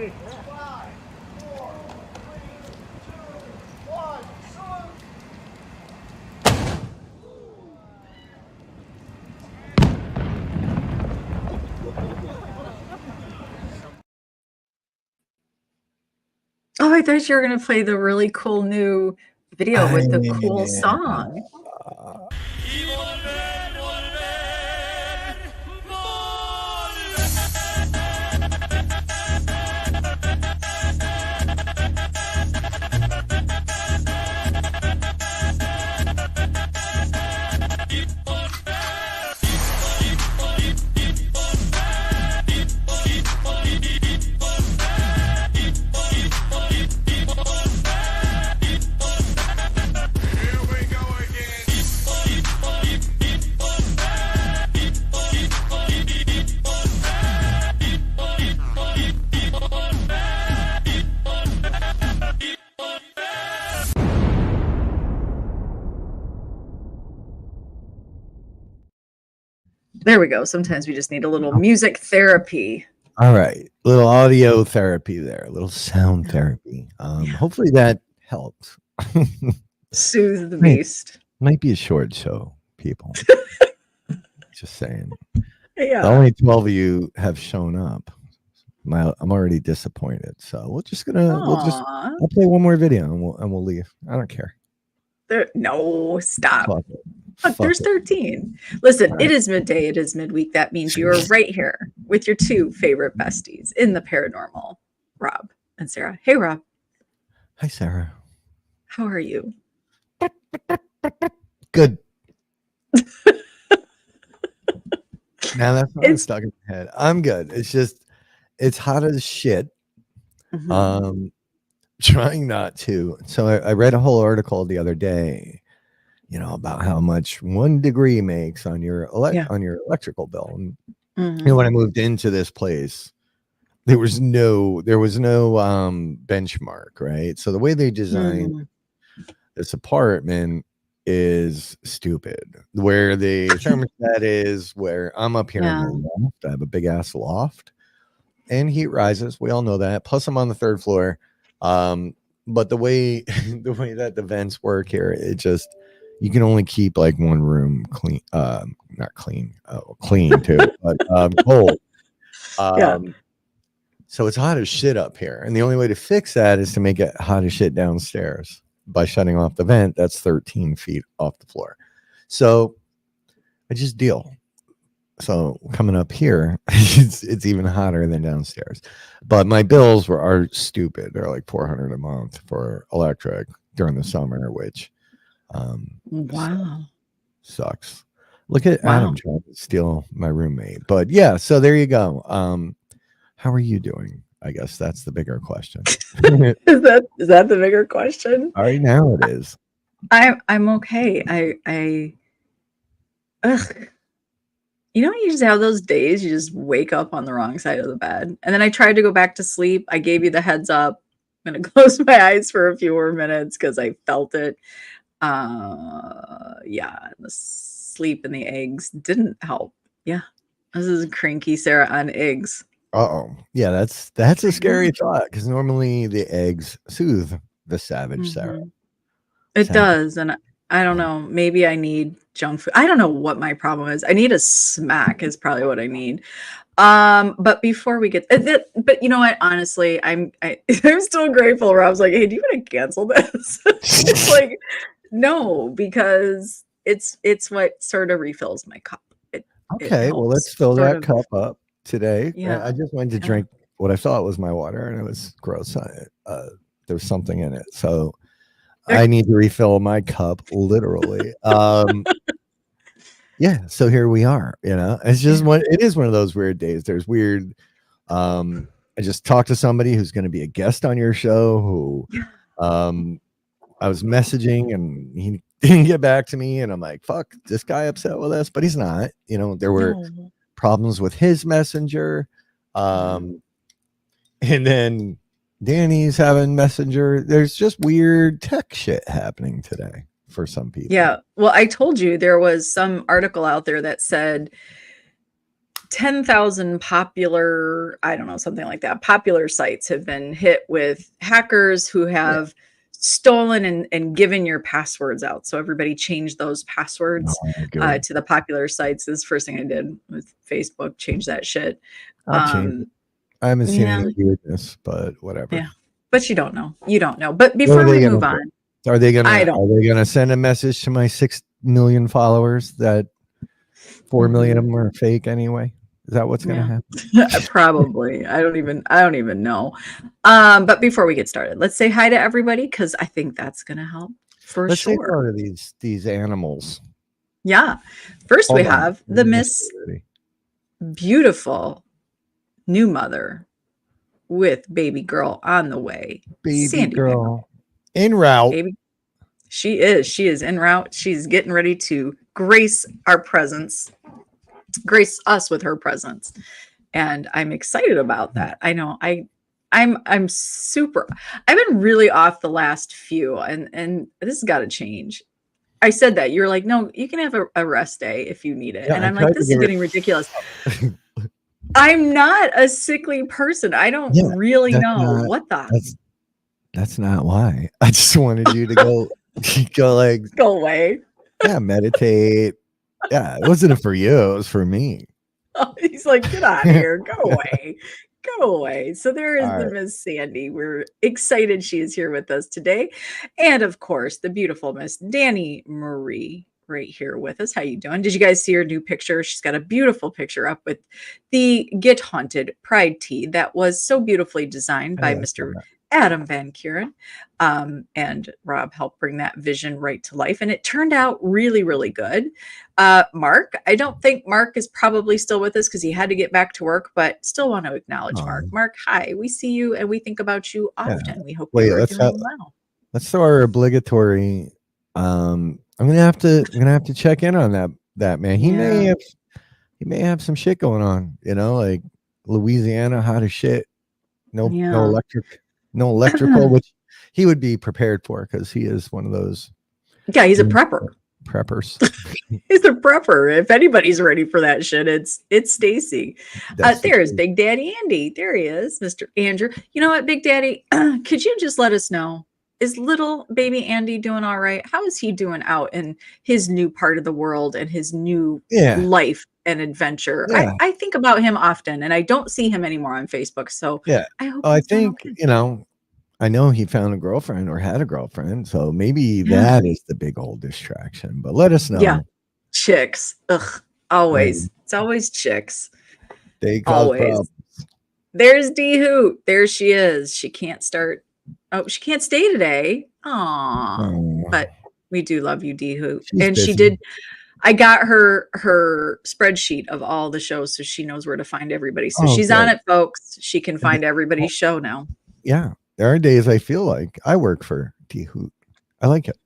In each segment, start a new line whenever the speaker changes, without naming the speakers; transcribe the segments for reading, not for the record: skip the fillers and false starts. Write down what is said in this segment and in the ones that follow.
Oh, I thought you were gonna play the really cool new video with the cool song. There we go. Sometimes we just need a little music therapy.
All right. Little audio therapy there, a little sound therapy. Hopefully that helped.
Soothe the beast.
Might be a short show, people. Just saying.
Yeah.
Only 12 of you have shown up. I'm already disappointed. So I'll play one more video and we'll leave. I don't care.
No, stop. Look, there's 13. Listen, It is midday. It is midweek. That means you're right here with your two favorite besties in the paranormal, Rob and Sara. Hey, Rob.
Hi, Sara.
How are you?
Good. Now that's not stuck in my head. I'm good. It's hot as shit. Mm-hmm. Trying not to. So I read a whole article the other day, about how much 1 degree makes on your electrical bill. And when I moved into this place, there was no benchmark, right? So the way they designed this apartment is stupid. Where the thermostat is, where I'm up here in the loft, I have a big ass loft, and heat rises. We all know that. Plus, I'm on the 3rd floor. But the way that the vents work here, you can only keep like one room clean, not clean, clean too, but cold. So it's hot as shit up here. And the only way to fix that is to make it hot as shit downstairs by shutting off the vent. That's 13 feet off the floor. So I just deal. So coming up here, it's even hotter than downstairs. But my bills are stupid. They're like $400 a month for electric during the summer, which sucks. Look at Adam trying to steal my roommate. But yeah, so there you go. How are you doing? I guess that's the bigger question.
Is that the bigger question?
All right, now it is.
I'm okay. You just have those days you just wake up on the wrong side of the bed. And then I tried to go back to sleep. I gave you the heads up. I'm going to close my eyes for a few more minutes because I felt it. The sleep and the eggs didn't help. Yeah. This is cranky Sara on eggs.
Uh-oh. Yeah, that's a scary thought because normally the eggs soothe the savage Sara.
It does. And I don't know. Maybe I need junk food. I don't know what my problem is. I need a smack is probably what I need. But before we get, but you know what? Honestly, I'm still grateful. Where I was like, hey, do you want to cancel this? It's like, no, because it's what sort of refills my cup.
Okay, well, let's fill that cup up today. Yeah. I just wanted to drink what I thought was my water, and it was gross. There's something in it, so I need to refill my cup literally. Yeah, so here we are. It's just it is one of those weird days. There's weird. I just talked to somebody who's going to be a guest on your show. Who I was messaging, and he didn't get back to me, and I'm like, "Fuck, this guy upset with us," but he's not. There were problems with his messenger, and then Danny's having messenger. There's just weird tech shit happening today for some people.
Yeah. Well, I told you there was some article out there that said 10,000 popular, I don't know, something like that, popular sites have been hit with hackers who
Yeah.
have stolen and given your passwords out. So everybody changed those passwords
Oh, good.
to the popular sites. This is the first thing I did with Facebook, change that shit.
I'll change it.
Um,
I haven't seen
yeah,
any weirdness, but whatever.
yeah. But you don't know. You don't know. But
What are
before
they
we
gonna
move
do?
on,
Are they
I
gonna
don't.
send a message to my 6 million followers that 4 million of them are fake anyway? Is that what's gonna
Yeah.
happen?
Probably. I don't even know. But before we get started, let's say hi to everybody because I think that's gonna help for
Let's say
sure.
hello to these animals.
Yeah. First we
Hold on.
have the Miss Beautiful new mother with baby girl on the way.
Baby
Sandy Van.
girl en route.
Baby. She is en route. She's getting ready to grace our presence, grace us with her presence. And I'm excited about that. I know I'm super. I've been really off the last few, and this has got to change. I said that you're like, no, you can have a rest day if you need it,
Yeah,
and
I
I'm like,
tried to
this is
give her.
getting ridiculous. I'm not a sickly person. I don't
Yeah,
really
that's
know
not.
what the
That's not why. I just wanted you to go go like
go away.
meditate. Yeah, it wasn't for you. It was for me.
He's like, get out of here, go away. Go away. So there is
All
the
right.
Miss Sandy. We're excited she is here with us today. And of course, the beautiful Miss Danny Marie right here with us. How you doing? Did you guys see her new picture? She's got a beautiful picture up with the Get Haunted Pride tee that was so beautifully designed by
Yeah,
Mr. Adam Van Kuren. And Rob helped bring that vision right to life. And it turned out really, really good. Mark, I don't think Mark is probably still with us because he had to get back to work, but still want to acknowledge Mark. Mark, hi, we see you and we think about you often.
Yeah.
We hope
Wait,
you are doing well.
let's throw our obligatory. I'm gonna have to check in on that man. He may have some shit going on, like Louisiana hot as shit. No electrical, which he would be prepared for because he is one of those.
Yeah, he's a prepper.
Preppers.
He's a prepper. If anybody's ready for that shit, it's Stacy. There's Big Daddy Andy. There he is, Mr. Andrew. You know what, Big Daddy? Could you just let us know? Is little baby Andy doing all right? How is he doing out in his new part of the world and his new life and adventure?
Yeah.
I think about him often, and I don't see him anymore on Facebook. So
yeah,
I hope.
I think okay. I know he found a girlfriend or had a girlfriend, so maybe that is the big old distraction. But let us know.
Yeah, chicks. Ugh, always. It's always chicks.
They cause problems.
There's D Hoot. There she is. She can't start. Oh, she can't stay today. Aww. But we do love you, D Hoot. And busy. She did. I got her spreadsheet of all the shows, so she knows where to find everybody. So she's on it, folks. She can find everybody's show now.
Yeah. There are days I feel like I work for D Hoot. I like it.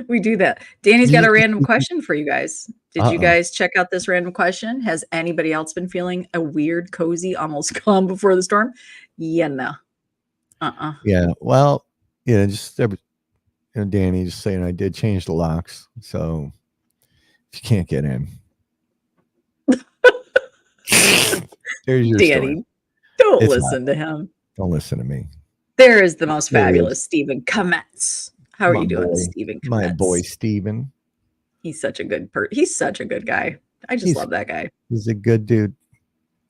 We do that. Danny's got a random question for you guys. Did you guys check out this random question? Has anybody else been feeling a weird, cozy, almost calm before the storm? Yeah, no.
Yeah. Well, just Danny just saying I did change the locks, so if you can't get in, there's your
Danny.
story.
Don't listen to him.
Don't listen to me.
There is the most fabulous Stephen Kometz. How are you doing, Stephen Kometz?
My boy, Stephen.
He's such a good he's such a good guy. I just love that guy.
He's a good dude.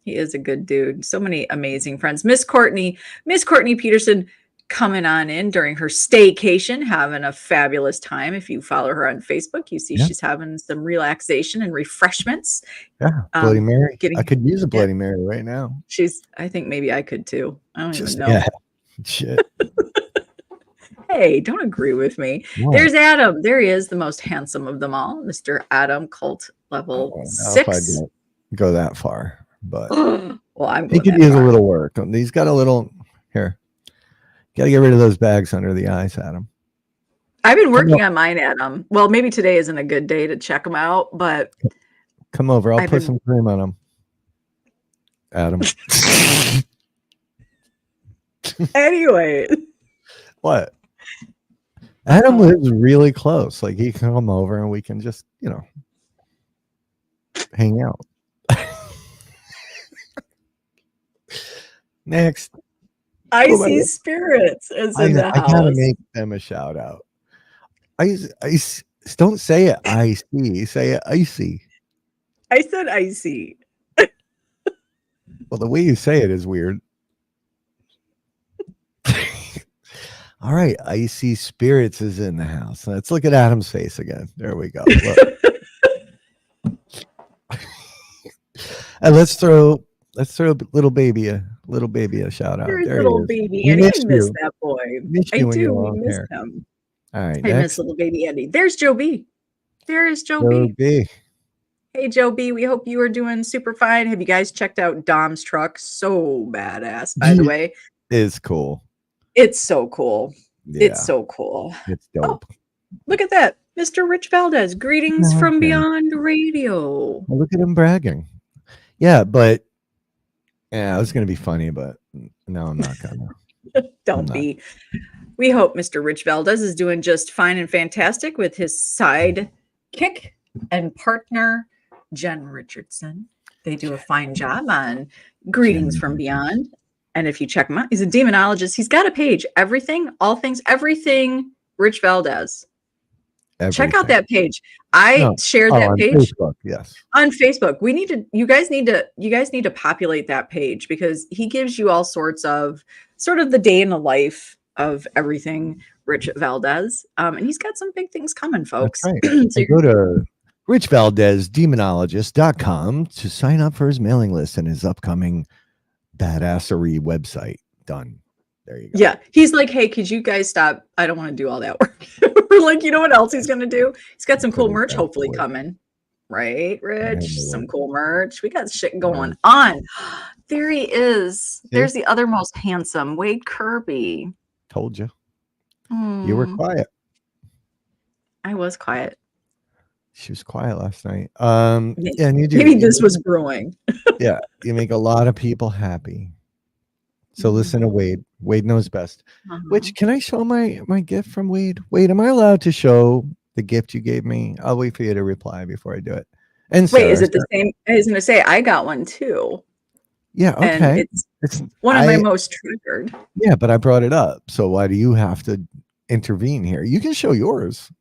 He is a good dude. So many amazing friends. Miss Courtney Peterson coming on in during her staycation, having a fabulous time. If you follow her on Facebook, you see she's having some relaxation and refreshments.
Yeah, Bloody Mary. I could use a Bloody Mary right now.
I think maybe I could too. I don't even know.
Yeah. Shit.
Hey, don't agree with me. What? There's Adam. There he is, the most handsome of them all, Mr. Adam, cult level 6.
If I don't go that far, but
well,
he could use a little work. He's got a little here. Got to get rid of those bags under the eyes, Adam.
I've been working on mine, Adam. Well, maybe today isn't a good day to check them out, but
come over. I'll put some cream on them, Adam.
Anyway,
what? Adam lives really close. Like he can come over and we can just, hang out. Next. Oh my
Icy
God.
Spirits is
I
in
know.
the
I gotta
house.
make them a shout out. Don't say it icy. Say it icy.
I said icy.
Well, the way you say it is weird. All right, Icy Spirits is in the house. Let's look at Adam's face again. There we go. Look. And let's throw little baby a shout out.
There's
There he
little
is.
baby
We
Andy.
miss
I miss
you.
that boy.
Miss
I
you when
do.
you're
We
on
miss
here.
him.
All right,
I miss
next.
little baby Andy. There's Joe B. There is Joe
Joe
B.
B.
Hey, Joe B. We hope you are doing super fine. Have you guys checked out Dom's truck? So badass, by the way.
Is cool.
It's so cool.
Yeah,
It's so cool.
it's
Oh,
dope.
look at that. Mr. Rich Valdez. Greetings from
Okay.
Beyond Radio.
Well, look at him bragging. Yeah, but I was gonna be funny, but no, I'm not gonna.
Don't be. We hope Mr. Rich Valdez is doing just fine and fantastic with his sidekick and partner, Jen Richardson. They do a fine job on Greetings from Beyond. And if you check him out, he's a demonologist. He's got a page, everything, all things, everything Rich Valdez.
Everything.
Check out that page. I shared that
on
page.
Facebook, yes.
On Facebook. You guys need to populate that page because he gives you all sorts of sort of the day in the life of everything Rich Valdez. And he's got some big things coming, folks.
That's right. So go to richvaldezdemonologist.com to sign up for his mailing list and his upcoming badassery website. Done. There you go.
Yeah. He's like, hey, could you guys stop? I don't want to do all that work. We're like, you know what else he's going to do? He's got some cool merch hopefully coming. Right, Rich? Some cool merch. We got shit going on. There he is. There's the other most handsome, Wade Kirby.
Told you. You were quiet.
I was quiet.
She was quiet last night. And you do.
Maybe this was brewing.
Yeah, you make a lot of people happy. So listen to Wade. Wade knows best. Which, can I show my gift from Wade? Wade, am I allowed to show the gift you gave me? I'll wait for you to reply before I do it. And
wait, is it the same? I was going to say I got one too.
Yeah, okay.
And it's one of my most triggered.
Yeah, but I brought it up. So why do you have to intervene here? You can show yours.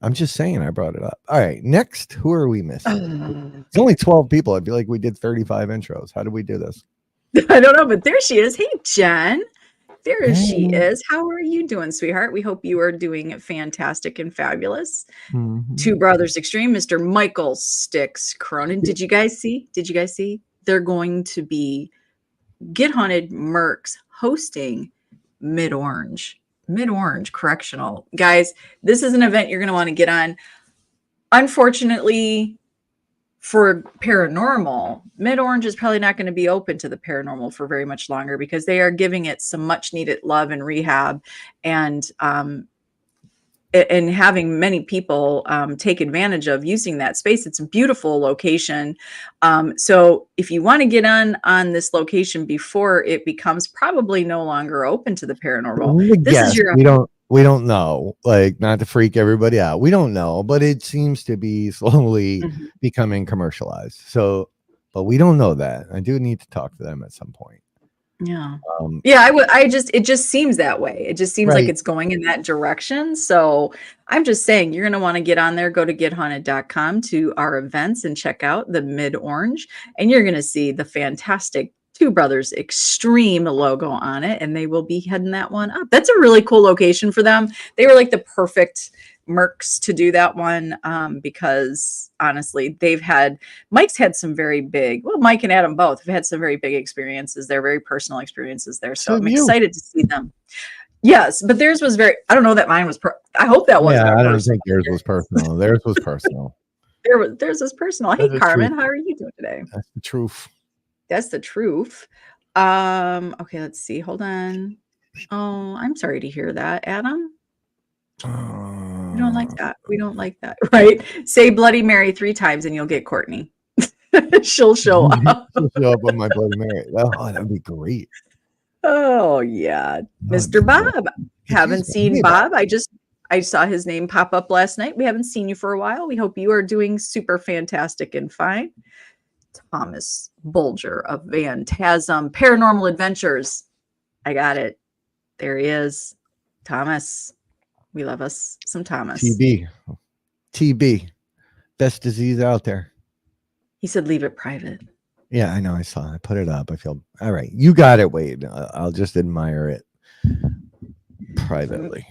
I'm just saying I brought it up. All right, next, who are we missing? It's only 12 people. I feel like we did 35 intros. How did we do this?
I don't know, but there she is. Hey, Jen. There she is. How are you doing, sweetheart? We hope you are doing fantastic and fabulous. Two Brothers Extreme, Mr. Michael Sticks Cronin. Did you guys see? They're going to be Get Hunted Mercs hosting Mid-Orange Correctional. Guys, this is an event you're going to want to get on. Unfortunately, for paranormal, Mid-Orange is probably not going to be open to the paranormal for very much longer because they are giving it some much needed love and rehab, and having many people take advantage of using that space. It's a beautiful location. So if you want to get on this location before it becomes probably no longer open to the paranormal, this is your
we don't know, like, not to freak everybody out. We don't know, but it seems to be slowly becoming commercialized. So, but we don't know that. I do need to talk to them at some point.
Yeah. It just seems that way. It just seems like it's going in that direction. So I'm just saying you're going to want to get on there, go to gethunted.com to our events and check out the Mid-Orange, and you're going to see the fantastic Two Brothers Extreme logo on it, and they will be heading that one up. That's a really cool location for them. They were like the perfect mercs to do that one because honestly, Mike's had some very big, Mike and Adam both have had some very big experiences. They're very personal experiences there. So I'm excited to see them. Yes, but theirs was I don't know that mine was, I hope that was.
Yeah, I don't think yours was personal. Theirs was personal.
Theirs was personal. Hey, Carmen, how are you doing today?
That's the truth.
That's the truth. Okay, let's see. Hold on. Oh, I'm sorry to hear that, Adam. We don't like that. We don't like that, right? Say Bloody Mary 3 times and you'll get Courtney. She'll show up.
She'll show up on my Bloody Mary. Oh, that'd be great.
Oh yeah, Mr. Bob. Haven't seen Bob. I saw his name pop up last night. We haven't seen you for a while. We hope you are doing super fantastic and fine. Thomas Bulger of Phantasm Paranormal Adventures. I got it. There he is. Thomas. We love us some Thomas.
TB. Best disease out there.
He said, leave it private.
Yeah, I know. I saw. I put it up. I feel all right. You got it, Wade. I'll just admire it privately.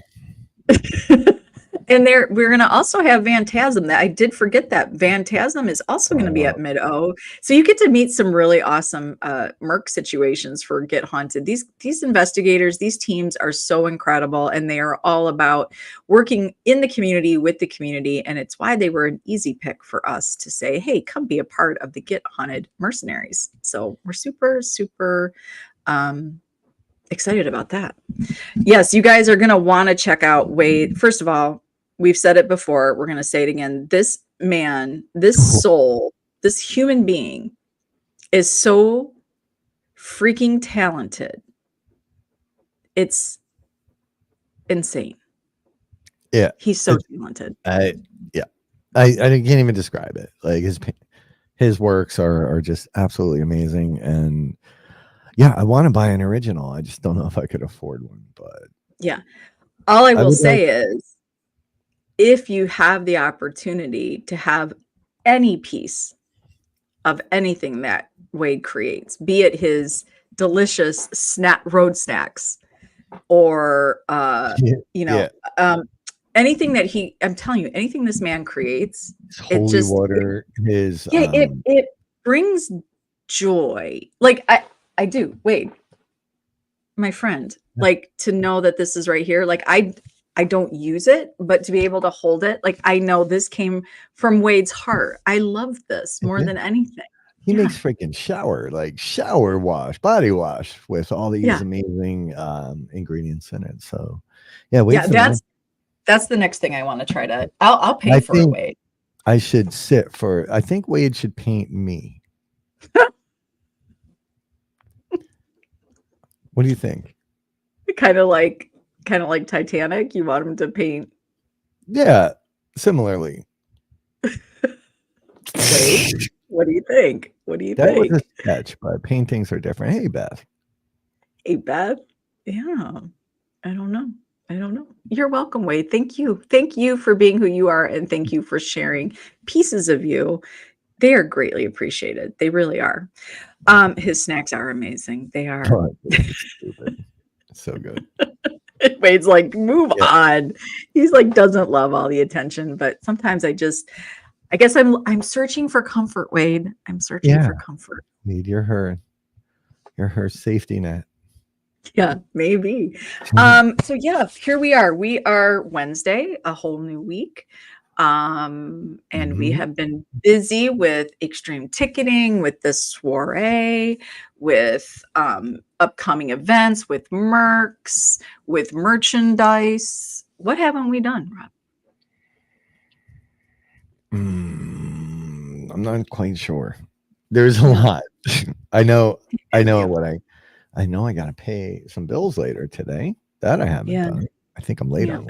And we're going to also have Phantasm. That I did forget that Phantasm is also going to be at Mid-O. So you get to meet some really awesome Merc situations for Get Haunted. These investigators, these teams are so incredible, and they are all about working in the community with the community. And it's why they were an easy pick for us to say, hey, come be a part of the Get Haunted mercenaries. So we're super, super excited about that. Yes, you guys are going to want to check out Wade. First of all, we've said it before. We're going to say it again. This man, this soul, this human being is so freaking talented. It's insane.
Yeah.
He's so talented.
I can't even describe it. Like his works are just absolutely amazing. And yeah, I want to buy an original. I just don't know if I could afford one, but
yeah. All I will say is, if you have the opportunity to have any piece of anything that Wade creates, be it his delicious road snacks or anything that I'm telling you, anything this man creates,
holy water,
it brings joy. Like I do, Wade, my friend, like to know that this is right here. Like I don't use it, but to be able to hold it, like I know this came from Wade's heart. I love this more than anything.
He makes freaking shower wash, body wash with all these amazing ingredients in it. So
that's the next thing I want to try to. I'll pay for it, Wade.
I should I think Wade should paint me. What do you think?
Kind of like Titanic. You want him to paint?
Yeah, similarly.
Wait, what do you think?
That was a sketch, but paintings are different. Hey, Beth.
Hey, Beth. Yeah, I don't know. You're welcome, Wade. Thank you for being who you are, and thank you for sharing pieces of you. They are greatly appreciated. They really are. His snacks are amazing. They are.
Oh, stupid. So good.
Wade's like, move on. He's like, doesn't love all the attention, but sometimes I guess I'm searching for comfort, Wade. I'm searching for comfort.
You're her safety net.
Yeah, maybe. So yeah, here we are. We are Wednesday, a whole new week. And we have been busy with extreme ticketing, with the soiree, with upcoming events, with mercs, with merchandise. What haven't we done, Rob?
I'm not quite sure. There's a lot. I know what I know I gotta pay some bills later today. That I haven't done. I think I'm late on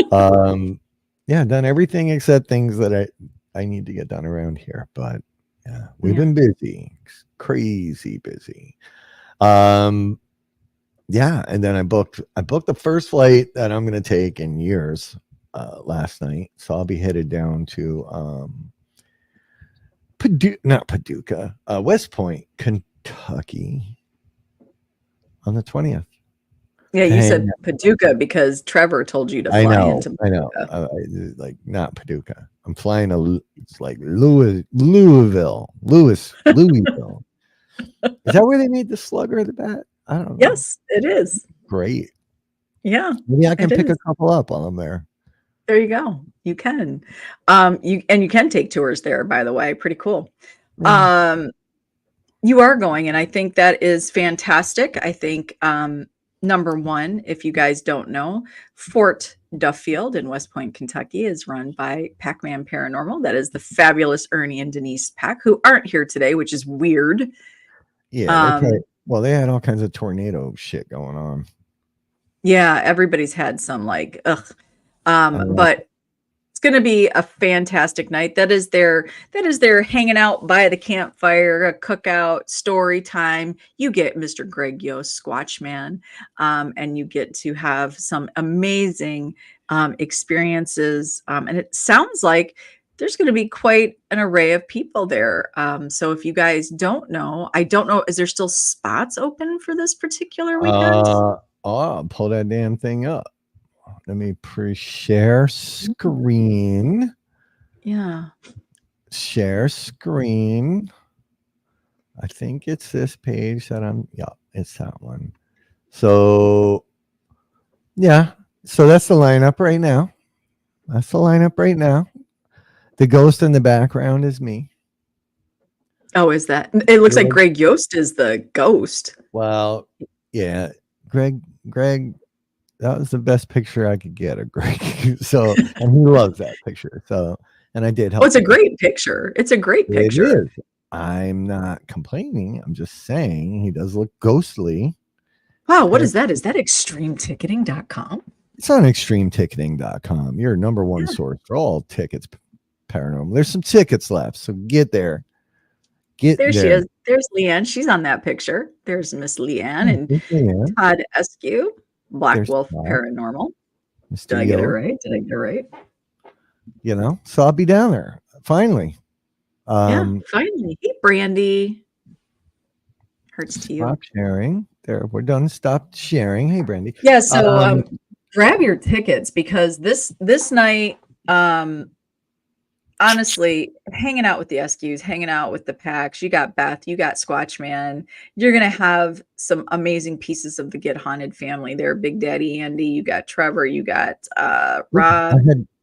one. Done everything except things that I need to get done around here. But yeah, we've been busy, crazy busy. And then I booked the first flight that I'm gonna take in years last night. So I'll be headed down to Paducah, West Point, Kentucky on the 20th.
Yeah, you said Paducah because Trevor told you to fly into Paducah.
I know. Like not Paducah. I'm flying to it's like Louisville. Is that where they made the slugger or the bat? I don't know.
Yes, it is.
Great.
Yeah.
Maybe I can pick a couple up while I'm there.
There you go. You can. You can take tours there, by the way. Pretty cool. You are going, and I think that is fantastic. I think number one, if you guys don't know, Fort Duffield in West Point, Kentucky is run by Pac-Man Paranormal. That is the fabulous Ernie and Denise Pack, who aren't here today, which is weird.
Yeah. Well, they had all kinds of tornado shit going on.
Yeah, everybody's had some but going to be a fantastic night. That is their hanging out by the campfire, a cookout, story time. You get Mr. Greg Yost, Squatchman, and you get to have some amazing experiences. And it sounds like there's going to be quite an array of people there. So if you guys don't know, I don't know, is there still spots open for this particular weekend?
I'll pull that damn thing up. Let me share screen.
Yeah.
Share screen. I think it's this page that it's that one. So yeah, so that's the lineup right now. The ghost in the background is me.
Oh, is that? It looks like Greg Yost is the ghost.
Well, yeah, Greg, that was the best picture I could get of Greg. So, and he loves that picture. So, and I did help.
Oh, it's a great picture. It's a great picture.
It is. I'm not complaining. I'm just saying he does look ghostly.
Wow, what is that? Is that extremeticketing.com?
It's on extremeticketing.com. Your number one source for all tickets paranormal. There's some tickets left, so get there.
There she is. There's Leanne. She's on that picture. There's Miss Leanne and Todd Eskew, Black Wolf Paranormal. Did I get it right?
You know, so I'll be down there finally.
Finally. Hey, Brandy. Hurts to you.
Stop sharing. There, we're done. Stop sharing. Hey, Brandy.
Yeah. So grab your tickets because this night, honestly, hanging out with the Eskews, hanging out with the Packs. You got Beth, you got Squatchman. You're gonna have some amazing pieces of the Get Haunted family there. Big Daddy Andy, you got Trevor, you got Rob.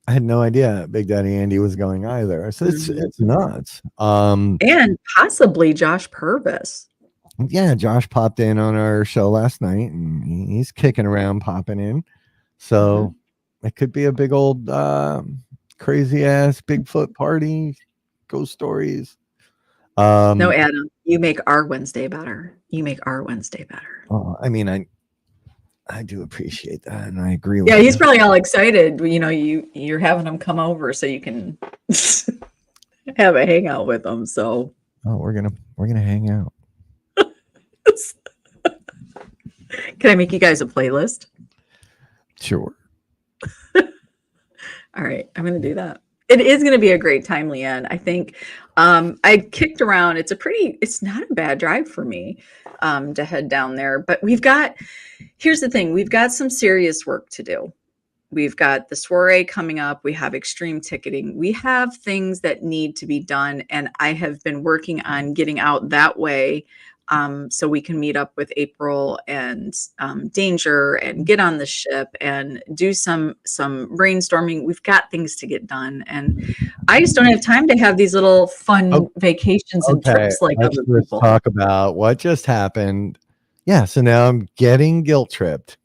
I had no idea Big Daddy Andy was going either. So it's nuts.
And possibly Josh Purvis.
Yeah, Josh popped in on our show last night and he's kicking around, popping in. So it could be a big old crazy ass Bigfoot party, ghost stories.
No, Adam, you make our Wednesday better.
I mean, I do appreciate that, and I agree with
Yeah, he's probably all excited. You know, you're having him come over so you can have a hangout with him. So
we're gonna hang out.
Can I make you guys a playlist?
Sure.
All right, I'm gonna do that. It is gonna be a great time, Leanne. I think I kicked around. It's not a bad drive for me to head down there, but here's the thing, we've got some serious work to do. We've got the soiree coming up. We have extreme ticketing. We have things that need to be done. And I have been working on getting out that way so we can meet up with April and Danger and get on the ship and do some brainstorming. We've got things to get done. And I just don't have time to have these little fun vacations and trips like other people.
Let's talk about what just happened. Yeah, so now I'm getting guilt tripped.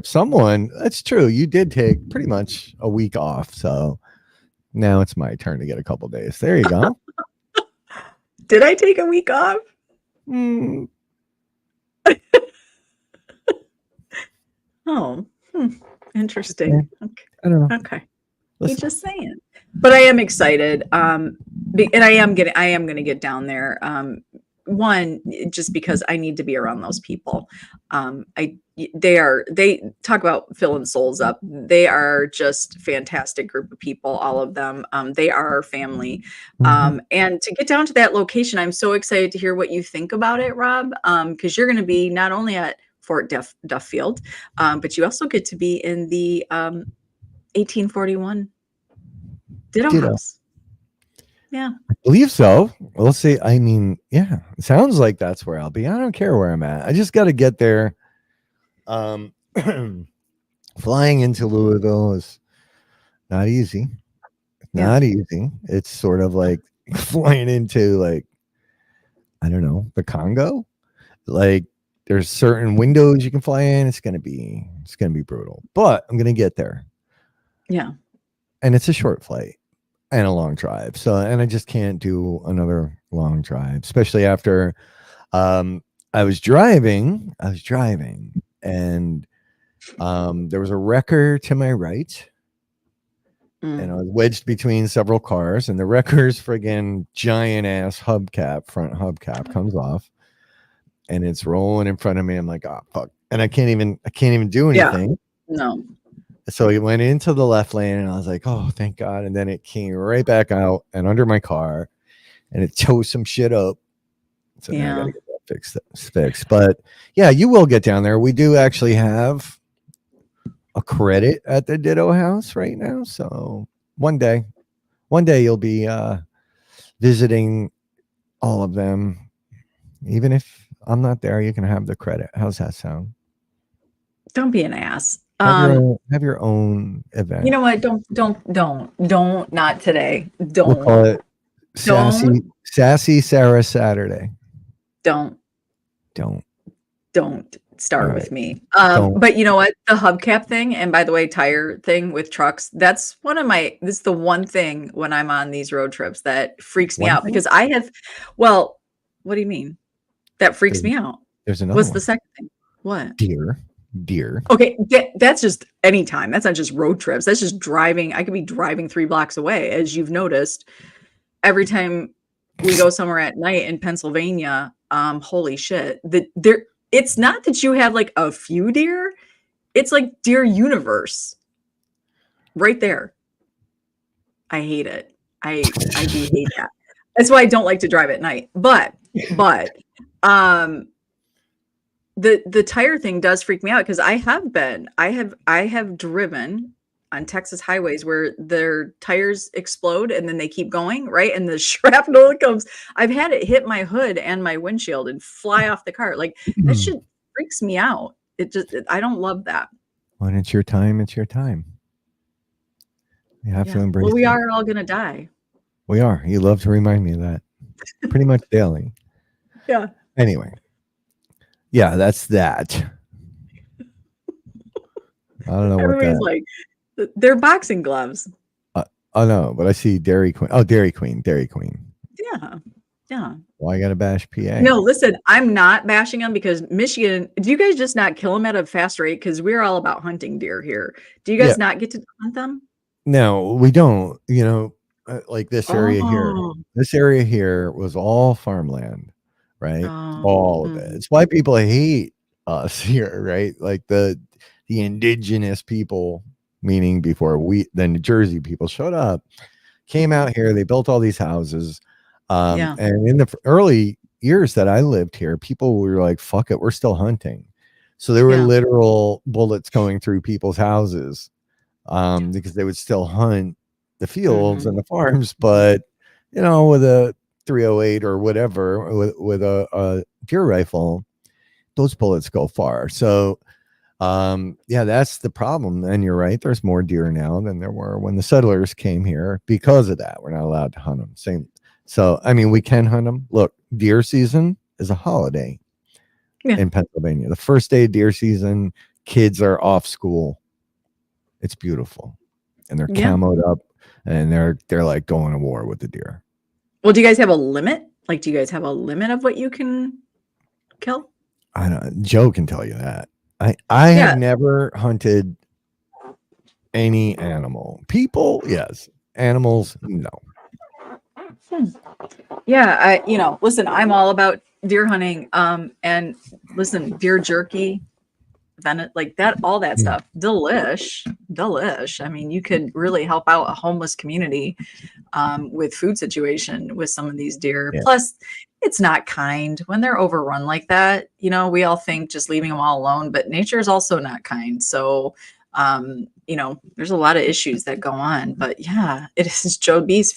Someone, that's true. You did take pretty much a week off. So now it's my turn to get a couple days. There you go.
Did I take a week off? Interesting. Okay.
I don't know.
Okay. You're just saying. But I am excited. And I am going to get down there. One, just because I need to be around those people. They talk about filling souls up. They are just fantastic group of people, all of them. They are our family. And to get down to that location, I'm so excited to hear what you think about it, Rob, because you're going to be not only at Fort Duffield, but you also get to be in the 1841 Ditto House. Yeah.
I believe so. We'll see. I mean, yeah, it sounds like that's where I'll be. I don't care where I'm at. I just got to get there. Flying into Louisville is not easy. Not easy. It's sort of like flying into, like, I don't know, the Congo. Like, there's certain windows you can fly in. It's gonna be brutal. But I'm gonna get there.
Yeah.
And it's a short flight and a long drive. So, and I just can't do another long drive, especially after I was driving and there was a wrecker to my right and I
Mm.
was wedged between several cars, and the wrecker's friggin' giant ass hubcap, front hubcap comes off, and it's rolling in front of me. I'm like, oh fuck. And I can't even do
Yeah.
anything.
No.
So it went into the left lane, and I was like, oh, thank God. And then it came right back out and under my car, and it tore some shit up. So now I got
Yeah.
to get that fixed. But yeah, you will get down there. We do actually have a credit at the Ditto House right now. So one day you'll be visiting all of them. Even if I'm not there, you can have the credit. How's that sound?
Don't be an ass.
Have your own event.
You know what? Don't, not today.
We'll call it
Don't,
Sassy Sarah Saturday.
don't,
Don't.
don't
All
start
right.
with me.
Don't.
But you know what? The hubcap thing, and by the way, tire thing with trucks, this is the one thing when I'm on these road trips that freaks me
One
out
thing?
because well, what do you mean? That freaks
There's,
me out.
there's another
What's
one.
the second thing? What?
Deer.
Okay, that's just anytime. That's not just road trips. That's just driving. I could be driving 3 blocks away, as you've noticed. Every time we go somewhere at night in Pennsylvania, holy shit. It's not that you have like a few deer, it's like deer universe right there. I hate it. I do hate that. That's why I don't like to drive at night. But um the tire thing does freak me out because I have driven on Texas highways where their tires explode and then they keep going, right? And the shrapnel comes. I've had it hit my hood and my windshield and fly off the car. Like that shit freaks me out. I don't love that.
When it's your time, it's your time. You have to embrace
Well, we
it.
are all gonna die.
We are. You love to remind me of that pretty much daily.
Yeah.
Anyway. Yeah, that's that. I don't know
Everybody's
what
like, they're boxing gloves.
Oh no, but I see Dairy Queen. Oh, Dairy Queen.
Yeah. Yeah.
Why I got to bash PA?
No, listen, I'm not bashing them because Michigan, do you guys just not kill them at a fast rate? Because we're all about hunting deer here. Do you guys not get to hunt them?
No, we don't. Like this area here.
Oh.
This area here was all farmland, right?
Oh.
All of it. It's why people hate us here, right? Like the indigenous people, meaning before the New Jersey people showed up, came out here. They built all these houses. And in the early years that I lived here, people were like, fuck it, we're still hunting. So there were literal bullets going through people's houses because they would still hunt the fields and the farms, but with a 308 or whatever, with a deer rifle, those bullets go far. So that's the problem. And you're right, there's more deer now than there were when the settlers came here. Because of that, we're not allowed to hunt them. So I mean, we can hunt them. Look, deer season is a holiday in Pennsylvania. The first day of deer season, kids are off school. It's beautiful, and they're camoed up, and they're like going to war with the deer.
Well, do you guys have a limit? Like, do you guys have a limit of what you can kill?
I don't. Joe can tell you that. I have never hunted any animal. People, yes. Animals, no.
Yeah, listen, I'm all about deer hunting. And listen, deer jerky, like that, all that stuff, delish. I mean, you could really help out a homeless community with food situation with some of these deer. Plus, it's not kind when they're overrun like that. We all think just leaving them all alone, but nature is also not kind. So, there's a lot of issues that go on. But yeah, it is Joe B's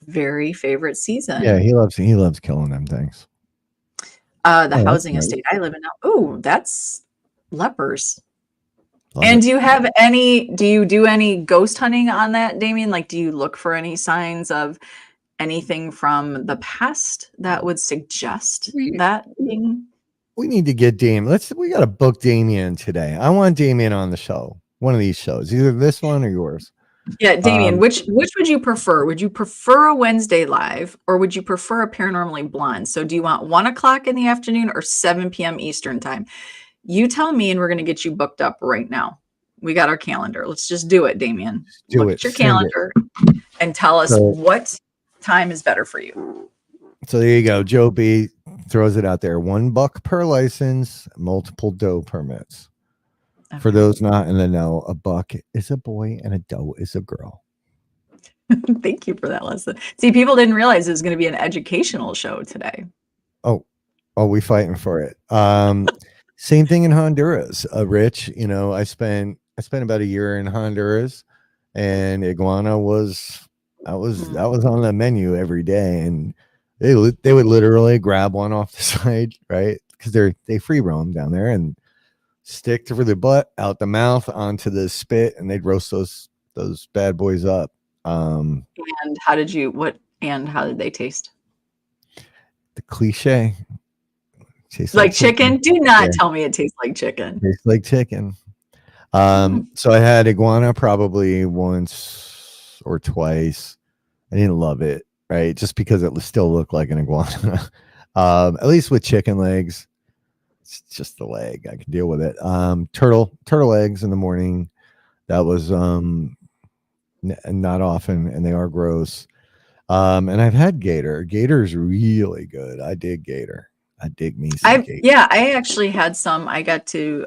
very favorite season.
Yeah, he loves killing them things.
The housing estate I live in now. Oh, that's lepers. And do you do any ghost hunting on that, Damien? Like, do you look for any signs of anything from the past that would suggest that thing?
We need to get Damien. We got to book Damien today. I want Damien on the show. One of these shows, either this one or yours.
Yeah, Damien, which would you prefer? Would you prefer a Wednesday live or would you prefer a Paranormally Blonde? So do you want 1:00 in the afternoon or 7 p.m. Eastern time? You tell me and we're going to get you booked up right now. We got our calendar. Let's just do it, Damien.
Do
Look
it.
at your
Send it.
calendar and tell us
So,
what time is better for you.
so there you go. Joe B throws it out there. $1 per license, multiple doe permits. For
Okay.
those not in the know, a buck is a boy and a doe is a girl.
Thank you for that lesson. See, people didn't realize it was going to be an educational show today.
Oh, we fighting for it. Same thing in Honduras. Rich, I spent about a year in Honduras, and iguana was that was on the menu every day, and they would literally grab one off the side, right? Because they free roam down there and stick through the butt, out the mouth, onto the spit, and they'd roast those bad boys up.
And how did they taste?
The cliche. Tastes
Like chicken? Do not tell me it tastes like chicken.
Tastes like chicken. So I had iguana probably once or twice. I didn't love it, right? Just because it still looked like an iguana. At least with chicken legs, it's just the leg. I can deal with it. Turtle eggs in the morning. That was not often, and they are gross. And I've had gator. Gator's really good. I dig gator. I dig me some gator.
Yeah, I actually had some. I got to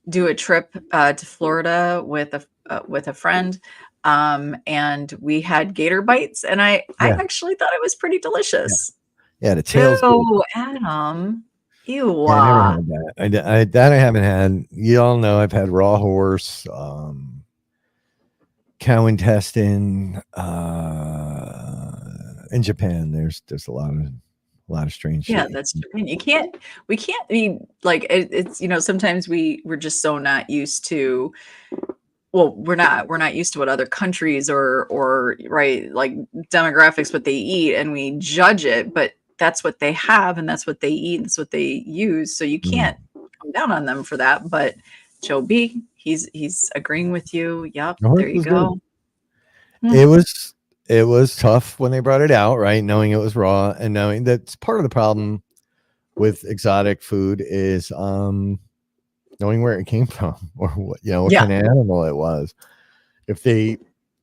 do a trip to Florida with a friend, and we had gator bites, and I actually thought it was pretty delicious.
Yeah, the tail's
good. Adam. Ew.
Yeah, I never had that. I haven't had. You all know I've had raw horse, cow intestine. In Japan, there's a lot of strange shit.
Yeah, that's Japan. We can't be like it's sometimes we're just so not used to. Well, we're not used to what other countries or right, like demographics, what they eat, and we judge it, but that's what they have and that's what they eat and that's what they use. So you can't come down on them for that. But Joe B, he's agreeing with you. Yep, there you go.
It was tough when they brought it out, right? Knowing it was raw and knowing that's part of the problem with exotic food is knowing where it came from or what kind of animal it was. If they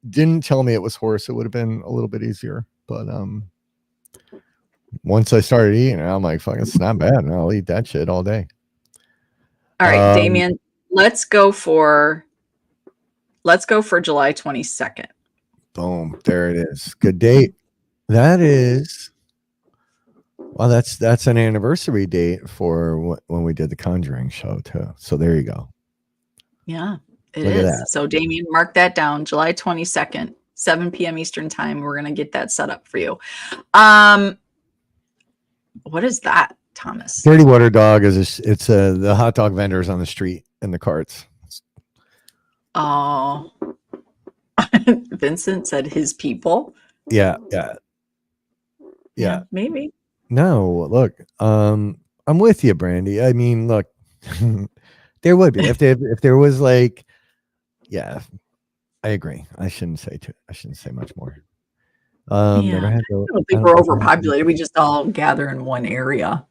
didn't tell me it was horse, it would have been a little bit easier. But once I started eating it, I'm like, fuck, it's not bad. And I'll eat that shit all day.
All right, Damien, let's go for July 22nd.
Boom, there it is. Good date. That is, well, that's an anniversary date for when we did the Conjuring show too. So there you go.
Yeah, it is. So Damien, mark that down. July 22nd, 7 p.m. Eastern time. We're gonna get that set up for you. What is that, Thomas?
Dirty Water Dog is the hot dog vendors on the street in the carts.
Oh. Vincent said his people.
Yeah,
maybe.
No, look, I'm with you, Brandy. I mean, look, there would be if there was like, yeah, I agree. I shouldn't say much more.
I don't think we're overpopulated. We just all gather in one area.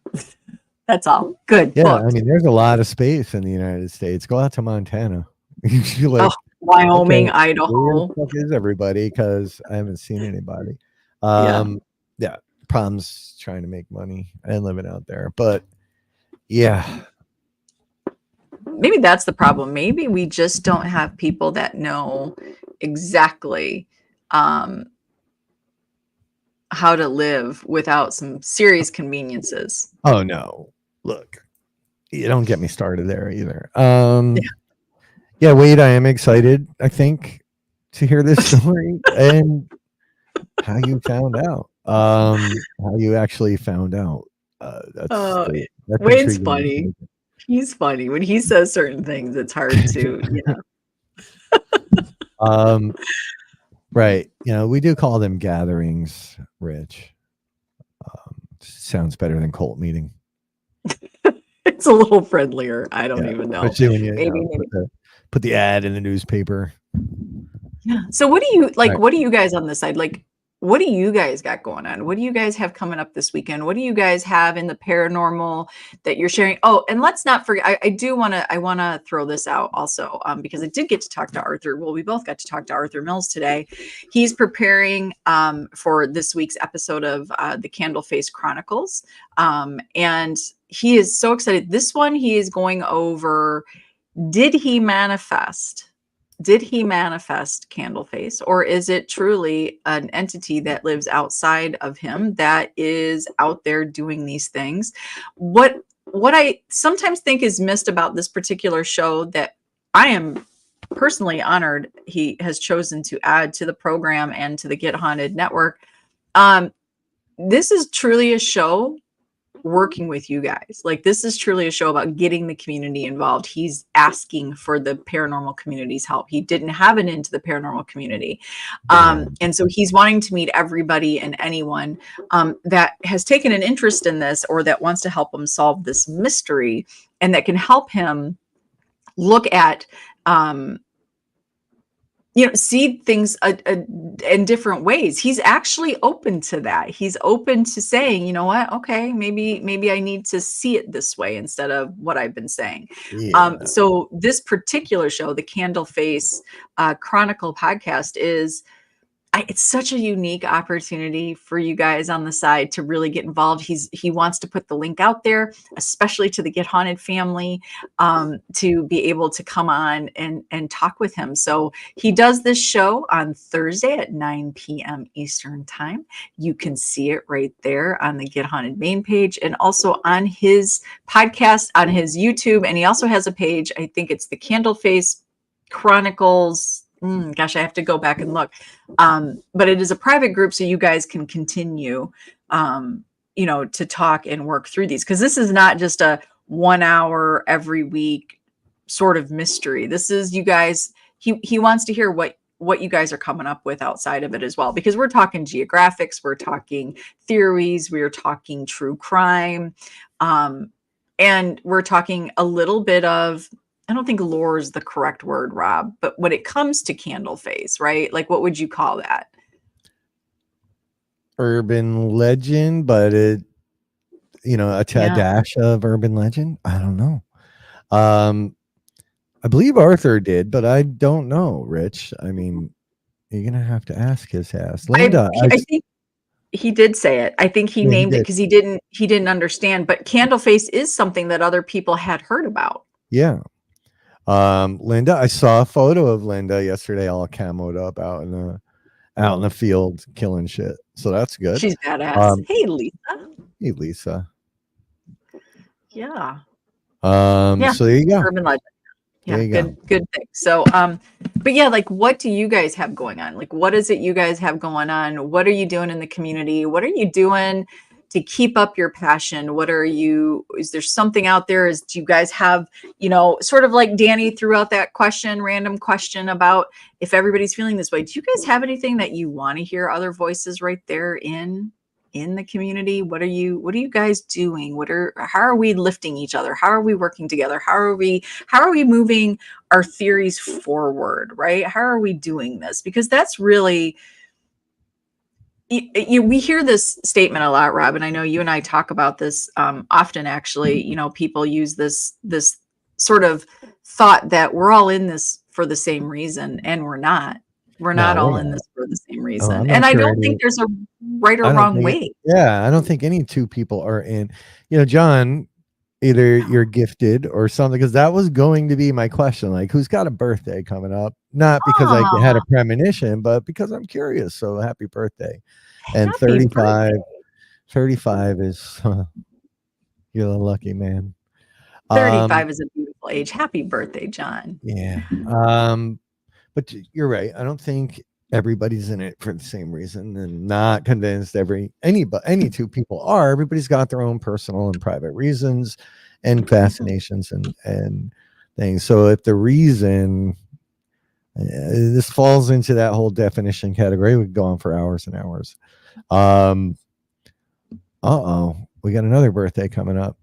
That's all. Good.
Yeah,
booked.
I mean, there's a lot of space in the United States. Go out to Montana. You like,
Wyoming, Idaho.
Where the fuck is everybody? Because I haven't seen anybody. Yeah, problems trying to make money and living out there. But yeah,
maybe that's the problem. Maybe we just don't have people that know exactly how to live without some serious conveniences.
Oh no, look, you don't get me started there either. Yeah, Wade, I am excited, I think, to hear this story and how you found out. How you actually found out. That's
Wade's funny. He's funny. When he says certain things, it's hard to,
Right. We do call them gatherings, Rich. Sounds better than cult meeting.
It's a little friendlier. I don't even know.
Especially when you put the ad in the newspaper.
Yeah. So what do you like? Right. What do you guys on this side like? what do you guys got going on? What do you guys have coming up this weekend? What do you guys have in the paranormal that you're sharing? Oh, and let's not forget, I want to throw this out also, because I did get to talk to Arthur. Well, we both got to talk to Arthur Mills today. He's preparing for this week's episode of the Candleface Chronicles. And he is so excited. This one, he is going over, did he manifest? Did he manifest Candleface, or is it truly an entity that lives outside of him that is out there doing these things? What I sometimes think is missed about this particular show, that I am personally honored he has chosen to add to the program and to the Get Haunted network. This is truly a show working with you guys. Like, this is truly a show about getting the community involved. He's asking for the paranormal community's help. He didn't have an into the paranormal community. And so he's wanting to meet everybody and anyone that has taken an interest in this, or that wants to help him solve this mystery, and that can help him look at see things in different ways. He's actually open to that. He's open to saying, you know what? Okay, maybe I need to see it this way instead of what I've been saying.
Yeah.
So this particular show, the Candleface Chronicle podcast, it's such a unique opportunity for you guys on the side to really get involved. He wants to put the link out there, especially to the Get Haunted family, to be able to come on and talk with him. So he does this show on Thursday at 9 p.m. Eastern time. You can see it right there on the Get Haunted main page, and also on his podcast, on his YouTube. And he also has a page, I think it's the Candleface Chronicles. Gosh, I have to go back and look. But it is a private group, so you guys can continue, to talk and work through these. Because this is not just a 1 hour every week sort of mystery. This is you guys. He wants to hear what you guys are coming up with outside of it as well. Because we're talking geographics, we're talking theories, we're talking true crime, and we're talking a little bit of, I don't think lore is the correct word, Rob, but when it comes to Candleface, right? Like, what would you call that?
Urban legend, but a dash of urban legend. I don't know. I believe Arthur did, but I don't know, Rich. I mean, you're going to have to ask his ass. Linda,
I think he did say it. I think he named it because he didn't understand, but Candleface is something that other people had heard about.
Yeah. Linda, I saw a photo of Linda yesterday, all camoed up out in the field killing shit. So that's good.
She's badass. Hey, Lisa.
Hey, Lisa.
Yeah.
So there you go.
Urban legend. Yeah, good thing. So, but yeah, like, what do you guys have going on? Like, what is it you guys have going on? What are you doing in the community? What are you doing to keep up your passion? Is there something out there? Do you guys have, sort of like Danny threw out that random question about if everybody's feeling this way. Do you guys have anything that you want to hear other voices right there in the community? What are you guys doing? How are we lifting each other? How are we working together? How are we moving our theories forward, right? How are we doing this? Because that's really, we hear this statement a lot, Rob, and I know you and I talk about this often, actually. People use this sort of thought that we're all in this for the same reason, and we're not. We're not all in this for the same reason. And I don't think there's a right or wrong way.
I don't think any two people are in. John, either you're gifted or something, because that was going to be my question. Like, who's got a birthday coming up? Not because I had a premonition, but because I'm curious. So happy birthday. And
Happy
35
birthday.
35 is you're a lucky man.
35 is a beautiful age. Happy birthday, John.
Yeah. But you're right. I don't think everybody's in it for the same reason, and not convinced any two people are. Everybody's got their own personal and private reasons and fascinations and things. So if the reason, this falls into that whole definition category, we could go on for hours and hours. We got another birthday coming up.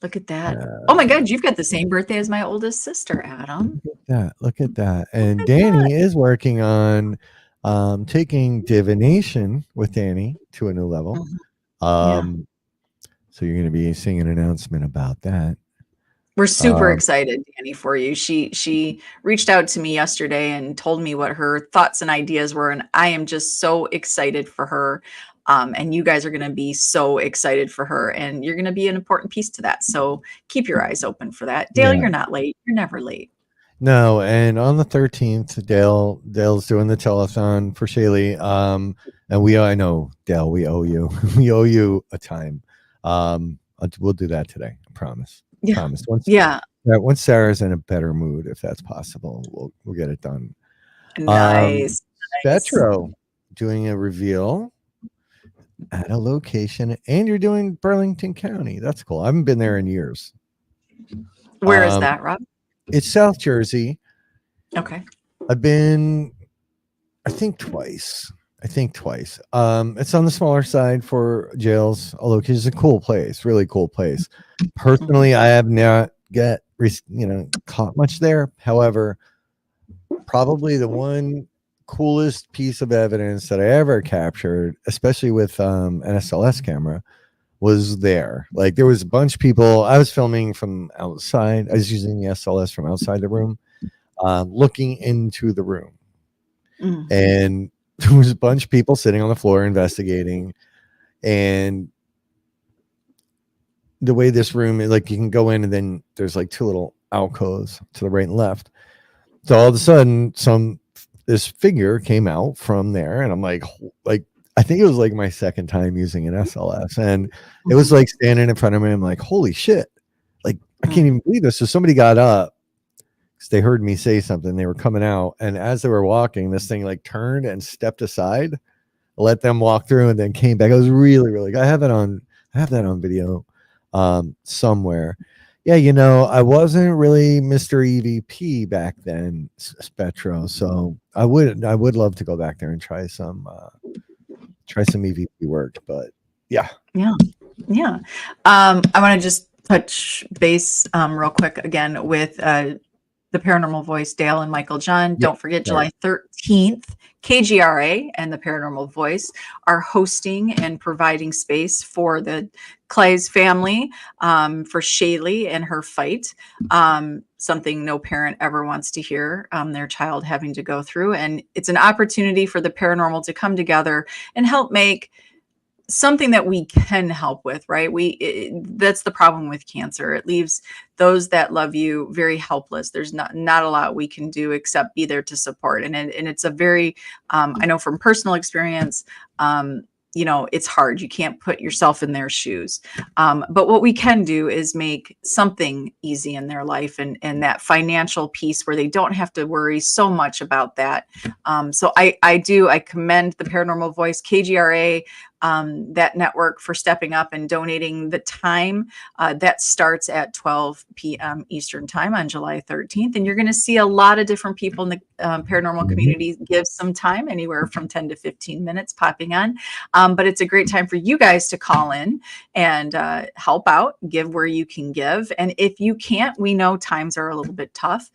Look at that. Oh my God, you've got the same birthday as my oldest sister, Adam.
Look at that. And Danny is working on taking divination with Danny to a new level.
Mhm. Yeah.
Um, so you're going to be seeing an announcement about that.
We're super
Um,
excited, Danny, for you. She reached out to me yesterday and told me what her thoughts and ideas were, and I am just so excited for her. And you guys are going to be so excited for her, and you're going to be an important piece to that. So keep your eyes open for that. Dale,
yeah.
you're not late. You're never late.
No, and on the 13th, Dale's doing the telethon for Shaylee. And I know Dale, we owe you, we owe you a time. We'll do that today. I promise.
Yeah.
Promise.
Yeah.
Once Sarah's in a better mood, if that's possible, we'll get it done.
Nice. Nice.
Petro doing a reveal at a location, and you're doing Burlington County. That's cool. I haven't been there in years.
Where is
Um,
that, Rob?
it's South Jersey.
Okay.
I've been, I think twice. It's on the smaller side for jails, although it's a cool place, really cool place. Personally, I have not caught much there. However, probably the one coolest piece of evidence that I ever captured, especially with an SLS camera, was there. Like there was a bunch of people. I was filming from outside. I was using the SLS from outside the room, looking into the room,
Mm.
and there was a bunch of people sitting on the floor investigating. And the way this room, like you can go in and then there's like two little alcoves to the right and left. So all of a sudden, this figure came out from there, and I'm like I think it was like my second time using an SLS, and it was like standing in front of me. I'm like, holy shit! Like I can't even believe this. So somebody got up because they heard me say something. They were coming out, and as they were walking, this thing like turned and stepped aside, let them walk through, and then came back. I was really, really good. I have that on video somewhere. Yeah, I wasn't really Mr. EVP back then, Spectro. So I would love to go back there and try some EVP work. But yeah.
Yeah. Yeah. I want to just touch base real quick again with the Paranormal Voice, Dale and Michael John.
Yeah,
Don't forget,
sorry.
July 13th, KGRA and the Paranormal Voice are hosting and providing space for the Clay's family, for Shaylee and her fight. Something no parent ever wants to hear their child having to go through. And it's an opportunity for the paranormal to come together and help make something that we can help with, right? That's the problem with cancer. It leaves those that love you very helpless. There's not a lot we can do except be there to support. And it's a very, I know from personal experience, it's hard. You can't put yourself in their shoes. But what we can do is make something easy in their life, and that financial piece where they don't have to worry so much about that. So I commend the Paranormal Voice, KGRA, that network, for stepping up and donating the time. That starts at 12 p.m. Eastern time on July 13th. And you're going to see a lot of different people in the paranormal community give some time, anywhere from 10 to 15 minutes popping on. But it's a great time for you guys to call in and help out, give where you can give. And if you can't, we know times are a little bit tough.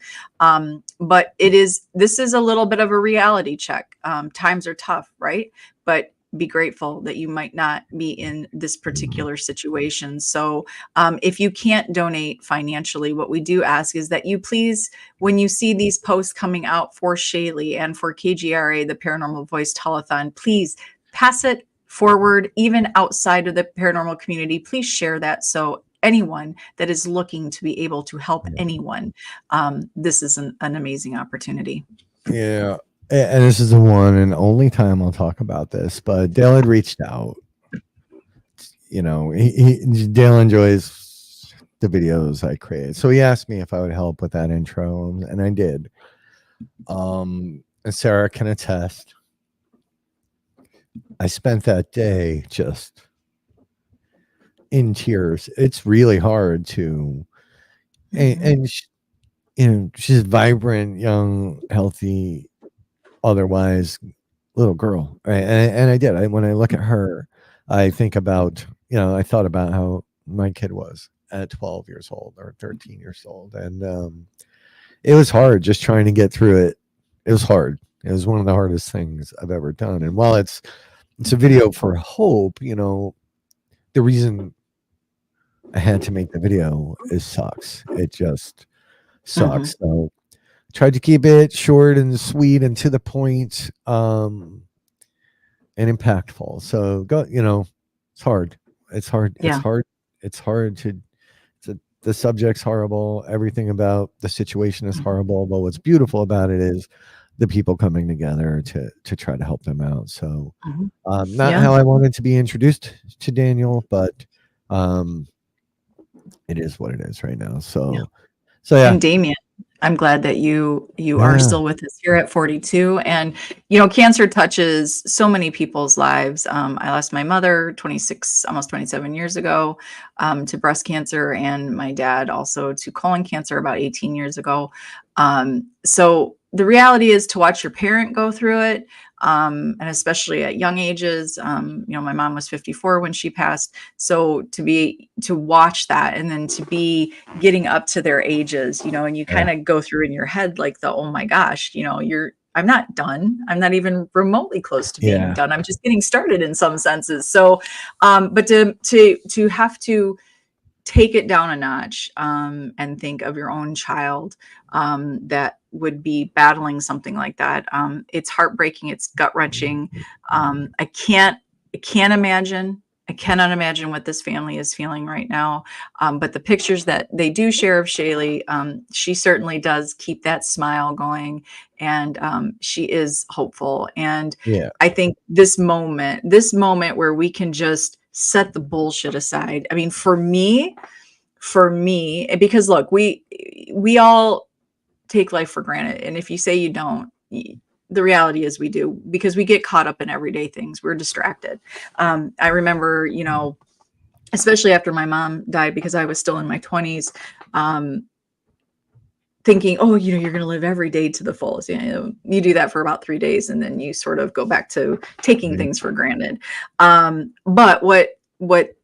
But this is a little bit of a reality check. Times are tough, right? But be grateful that you might not be in this particular situation. So if you can't donate financially, what we do ask is that you please, when you see these posts coming out for Shaylee and for KGRA, the Paranormal Voice Telethon, please pass it forward, even outside of the paranormal community. Please share that, so anyone that is looking to be able to help anyone, this is an amazing opportunity.
Yeah. And this is the one and only time I'll talk about this, but Dale had reached out. Dale enjoys the videos I create. So he asked me if I would help with that intro, and I did. And Sarah can attest. I spent that day just in tears. It's really hard to, and she's vibrant, young, healthy, otherwise little girl, right? And I did. When I look at her, I think about, I thought about how my kid was at 12 years old or 13 years old, and it was hard just trying to get through it. It was hard. It was one of the hardest things I've ever done. And while it's a video for hope, the reason I had to make the video sucks. It just
Mhm.
sucks. So tried to keep it short and sweet and to the point, and impactful. So it's hard. It's hard. It's
Yeah.
hard. It's hard the subject's horrible. Everything about the situation is
Mhm.
horrible. But what's beautiful about it is the people coming together to try to help them out. So
Mhm.
not
Yeah.
how I wanted to be introduced to Daniel, but um, it is what it is right now.
Yeah.
So yeah,
And Damien, I'm glad that you are
yeah,
still with us here at 42. And cancer touches so many people's lives. I lost my mother 26, almost 27 years ago, to breast cancer, and my dad also to colon cancer about 18 years ago. So the reality is to watch your parent go through it, and especially at young ages. My mom was 54 when she passed. So to watch that, and then to be getting up to their ages, and you
yeah,
kind of go through in your head like oh my gosh, I'm not done. I'm not even remotely close to being
yeah,
done. I'm just getting started in some senses. So, but to have to take it down a notch, and think of your own child, that would be battling something like that. It's heartbreaking. It's gut wrenching. I can't imagine. I cannot imagine what this family is feeling right now. But the pictures that they do share of Shaylee, she certainly does keep that smile going, and she is hopeful. And
yeah,
I think this moment where we can just set the bullshit aside. I mean, for me, because look, we all take life for granted, and if you say you don't, the reality is we do, because we get caught up in everyday things. We're distracted. I remember, especially after my mom died, because I was still in my 20s, um, thinking, oh, you're going to live every day to the fullest. You do that for about 3 days, and then you sort of go back to taking
right,
things for granted. But what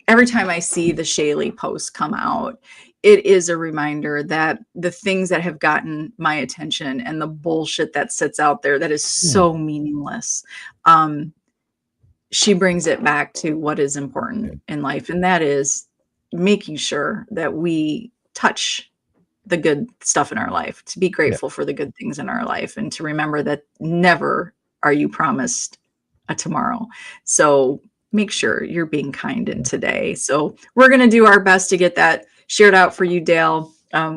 every time I see the Shaylee posts come out, it is a reminder that the things that have gotten my attention and the bullshit that sits out there that is
yeah,
so meaningless, um, she brings it back to what is
yeah,
important in life, and that is making sure that we touch the good stuff in our life, to be
yeah,
grateful for the good things in our life, and to remember that never are you promised a tomorrow. So make sure you're being kind in
yeah,
today. So we're going to do our best to get that shared out for you, Dale.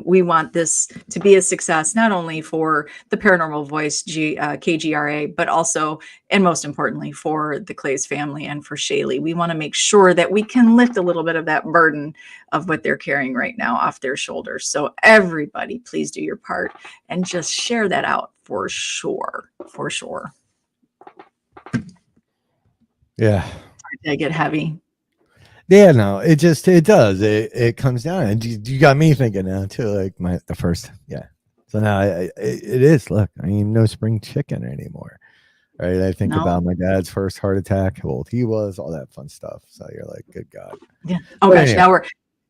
We want this to be a success, not only for the Paranormal Voice KGRA, but also, and most importantly, for the Clays family and for Shaylee. We want to make sure that we can lift a little bit of that burden of what they're carrying right now off their shoulders. So everybody, please do your part and just share that out for sure. For sure.
yeah.
They get heavy.
Yeah, no, it does. It comes down, and you got me thinking now too. Like the first, yeah. So now it is. Look, I mean, no spring chicken anymore, right? I think
No.
about my dad's first heart attack, how old he was, all that fun stuff. So you're like, good God.
Yeah. Oh
But
gosh.
anyhow,
Now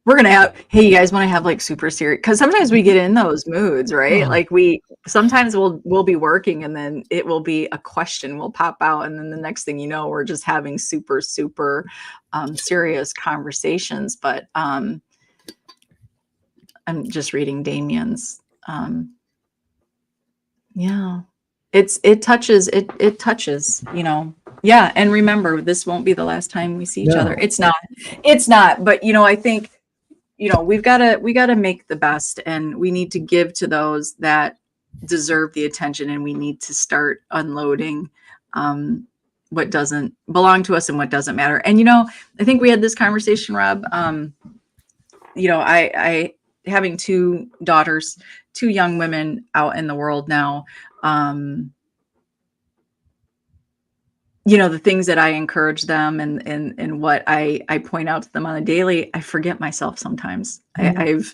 we're gonna have. Hey, you guys want to have like super serious? Because sometimes we get in those moods, right?
oh,
Like we sometimes we'll be working, and then it will be a question will pop out, and then the next thing you know, we're just having super serious conversations. But I'm just reading Damien's. Yeah. It touches, Yeah, and remember, this won't be the last time we see each other.
no,
It's not. It's not, but I think, we got to make the best, and we need to give to those that deserve the attention, and we need to start unloading what doesn't belong to us and what doesn't matter. And I think we had this conversation, Rob. I having two daughters, two young women out in the world now. Um, the things that I encourage them, and what I point out to them on a daily, I forget myself sometimes.
Mhm.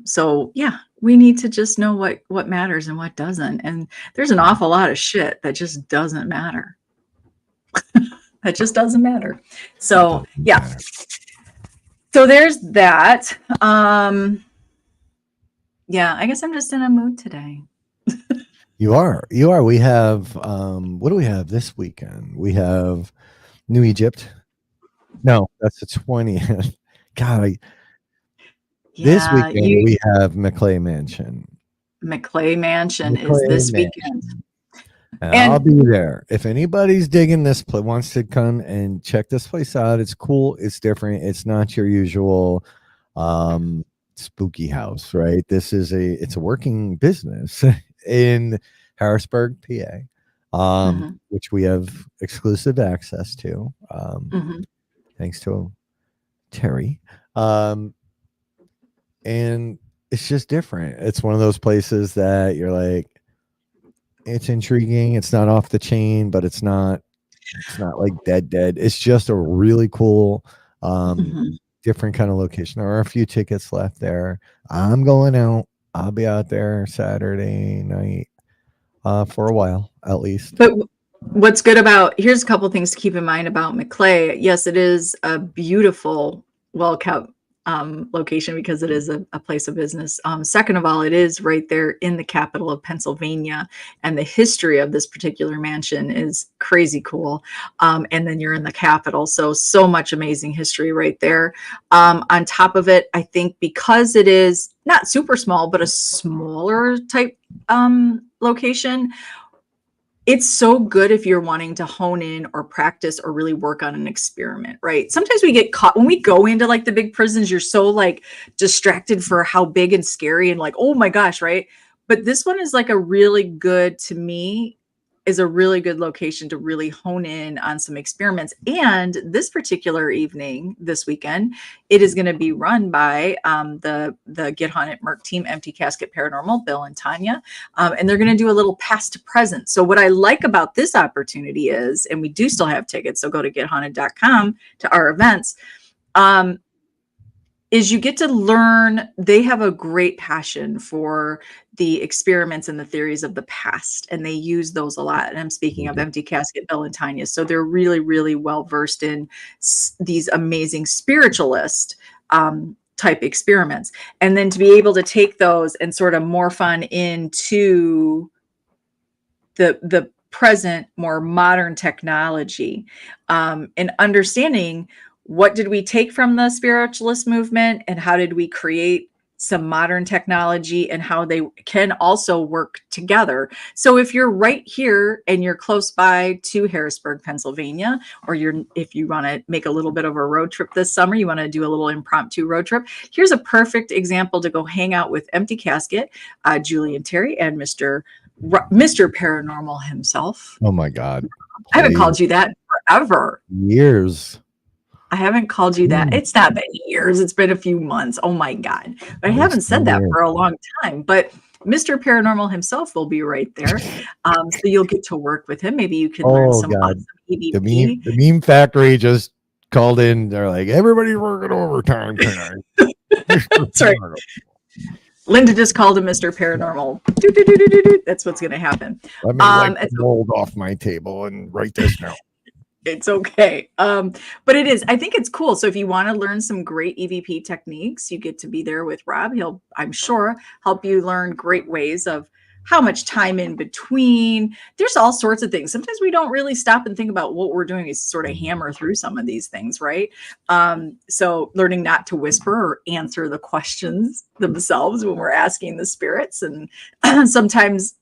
So yeah, we need to just know what matters and what doesn't. And there's an awful lot of shit that just doesn't matter. That just doesn't matter.
It
So
doesn't
yeah.
matter.
So there's that. Yeah, I guess I'm just in a mood today.
You are. You are. We have what do we have this weekend? We have New Egypt. No, that's the 20th. God, this
Yeah,
weekend we have McClay Mansion.
McClay Mansion is
McClay
this weekend.
Mansion. And I'll
And
be there. If anybody's digging this place, wants to come and check this place out, it's cool. It's different. It's not your usual spooky house, right? It's a working business in Harrisburg, PA,
mhm,
which we have exclusive access to,
mhm.
thanks to Terry. Um, and it's just different. It's one of those places that you're like, it's intriguing. It's not off the chain, but it's not like dead. It's just a really cool, um,
Mhm.
different kind of location. There are a few tickets left there. I'm going out. I'll be out there Saturday night, for a while at least.
But what's good about here's a couple things to keep in mind about McClay. Yes, it is a beautiful, well kept location because it is a place of business. Second of all, it is right there in the capital of Pennsylvania, and the history of this particular mansion is crazy cool. And then you're in the capital, so much amazing history right there. On top of it, I think because it is not super small, but a smaller type location, it's so good if you're wanting to hone in or practice or really work on an experiment, right? Sometimes we get caught when we go into like the big prisons, you're so like distracted for how big and scary and like, oh my gosh, right? But this one is like a really good, to me, is a really good location to really hone in on some experiments. And this particular evening, this weekend, it is going to be run by the Get Haunted Merc team, Empty Casket Paranormal, Bill and Tanya, and they're going to do a little past to present. So what I like about this opportunity is, and we do still have tickets, so go to gethaunted.com to our events. Is you get to learn. They have a great passion for the experiments and the theories of the past, and they use those a lot. And I'm speaking of Empty Casket, Bill and Tanya. So they're really, really well versed in these amazing spiritualist type experiments. And then to be able to take those and sort of morph on into the present, more modern technology, and understanding what did we take from the spiritualist movement and how did we create some modern technology and how they can also work together. So if you're right here and you're close by to Harrisburg, Pennsylvania, or if you want to make a little bit of a road trip this summer, you want to do a little impromptu road trip, here's a perfect example to go hang out with Empty Casket, Julie and Terry, and Mr. Paranormal himself.
Oh my God.
I haven't called you that forever.
Years.
I haven't called you that. It's not been years. It's been a few months. Oh my God. But I haven't said that for a long time. But Mr. Paranormal himself will be right there. So you'll get to work with him. Maybe you can learn some awesome EVP.
The meme factory just called in. They're like, everybody's working overtime tonight.
That's right. Linda just called him Mr. Paranormal. That's what's going to happen.
Let me wipe the mold off my table and write this down.
It's okay. But it is, I think it's cool. So if you want to learn some great EVP techniques, you get to be there with Rob. He'll, I'm sure, help you learn great ways of how much time in between. There's all sorts of things. Sometimes we don't really stop and think about what we're doing. Is sort of hammer through some of these things, right? So learning not to whisper or answer the questions themselves when we're asking the spirits. And sometimes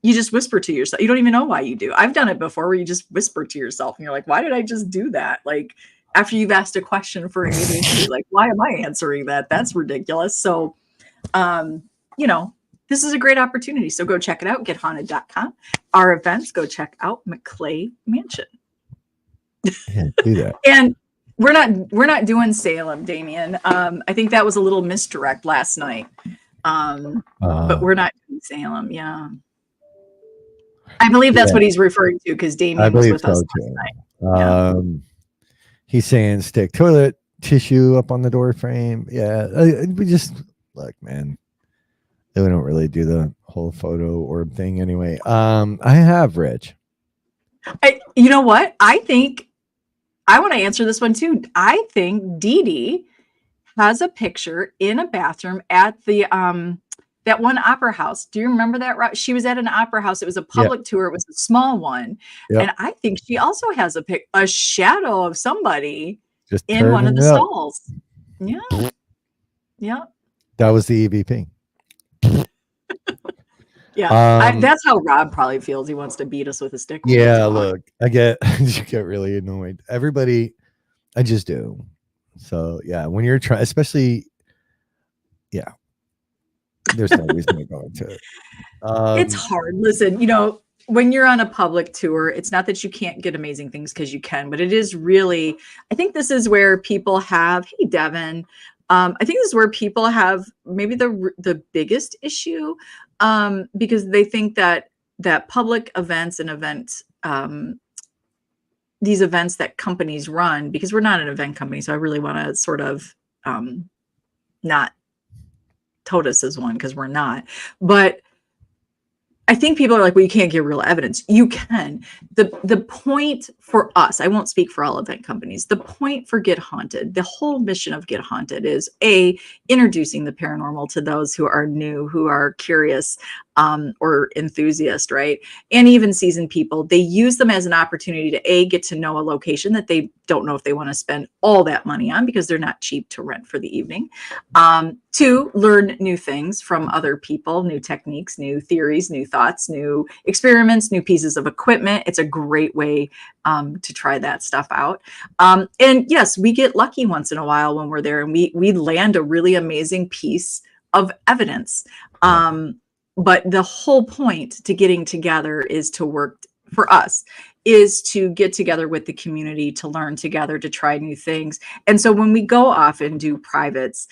you just whisper to yourself. You don't even know why you do. I've done it before where you just whisper to yourself and you're like, why did I just do that? Like after you've asked a question for an EVP, like, why am I answering that? That's ridiculous. So, this is a great opportunity. So go check it out. GetHaunted.com. Our events, go check out McClay Mansion.
Yeah, do that.
And we're not doing Salem, Damien. I think that was a little misdirect last night. But we're not doing Salem. Yeah. I believe that's what he's referring to because Damien was with us last night.
He's saying stick toilet tissue up on the door frame. Yeah, we just look, man. We don't really do the whole photo orb thing anyway. I have Rich.
You know what? I think I want to answer this one too. I think Dee Dee has a picture in a bathroom at the that one opera house. Do you remember that? She was at an opera house. It was a
Yeah.
public tour. It was a small one.
Yep.
And I think she also has a shadow of somebody
Just
in one of
turning
the
it up.
stalls. Yeah. Yeah.
That was the EVP.
Yeah.
Um,
That's how Rob probably feels. He wants to beat us with a stick when we
yeah,
talk.
look, I get you get really annoyed. Everybody, I just do. So yeah, when you're trying, especially, yeah, there's no reason to go into it.
It's
Um,
hard. Listen, when you're on a public tour, it's not that you can't get amazing things because you can, but it is really, I think this is where people have, hey, Devin, I think this is where people have maybe the biggest issue, because they think that public events and events, these events that companies run, because we're not an event company, so I really want to sort of not tote us as one because we're not, but I think people are like, well, you can't give real evidence. You can. The point for us, I won't speak for all event companies. The point for Get Haunted, the whole mission of Get Haunted is introducing the paranormal to those who are new, who are curious, or enthusiast, right? And even seasoned people. They use them as an opportunity to get to know a location that they don't know if they want to spend all that money on because they're not cheap to rent for the evening. Two, learn new things from other people, new techniques, new theories, new thoughts, new experiments, new pieces of equipment. It's a great way to try that stuff out. And yes, we get lucky once in a while when we're there and we land a really amazing piece of evidence. But the whole point to getting together is to work for us is to get together with the community, to learn together, to try new things. And so when we go off and do privates,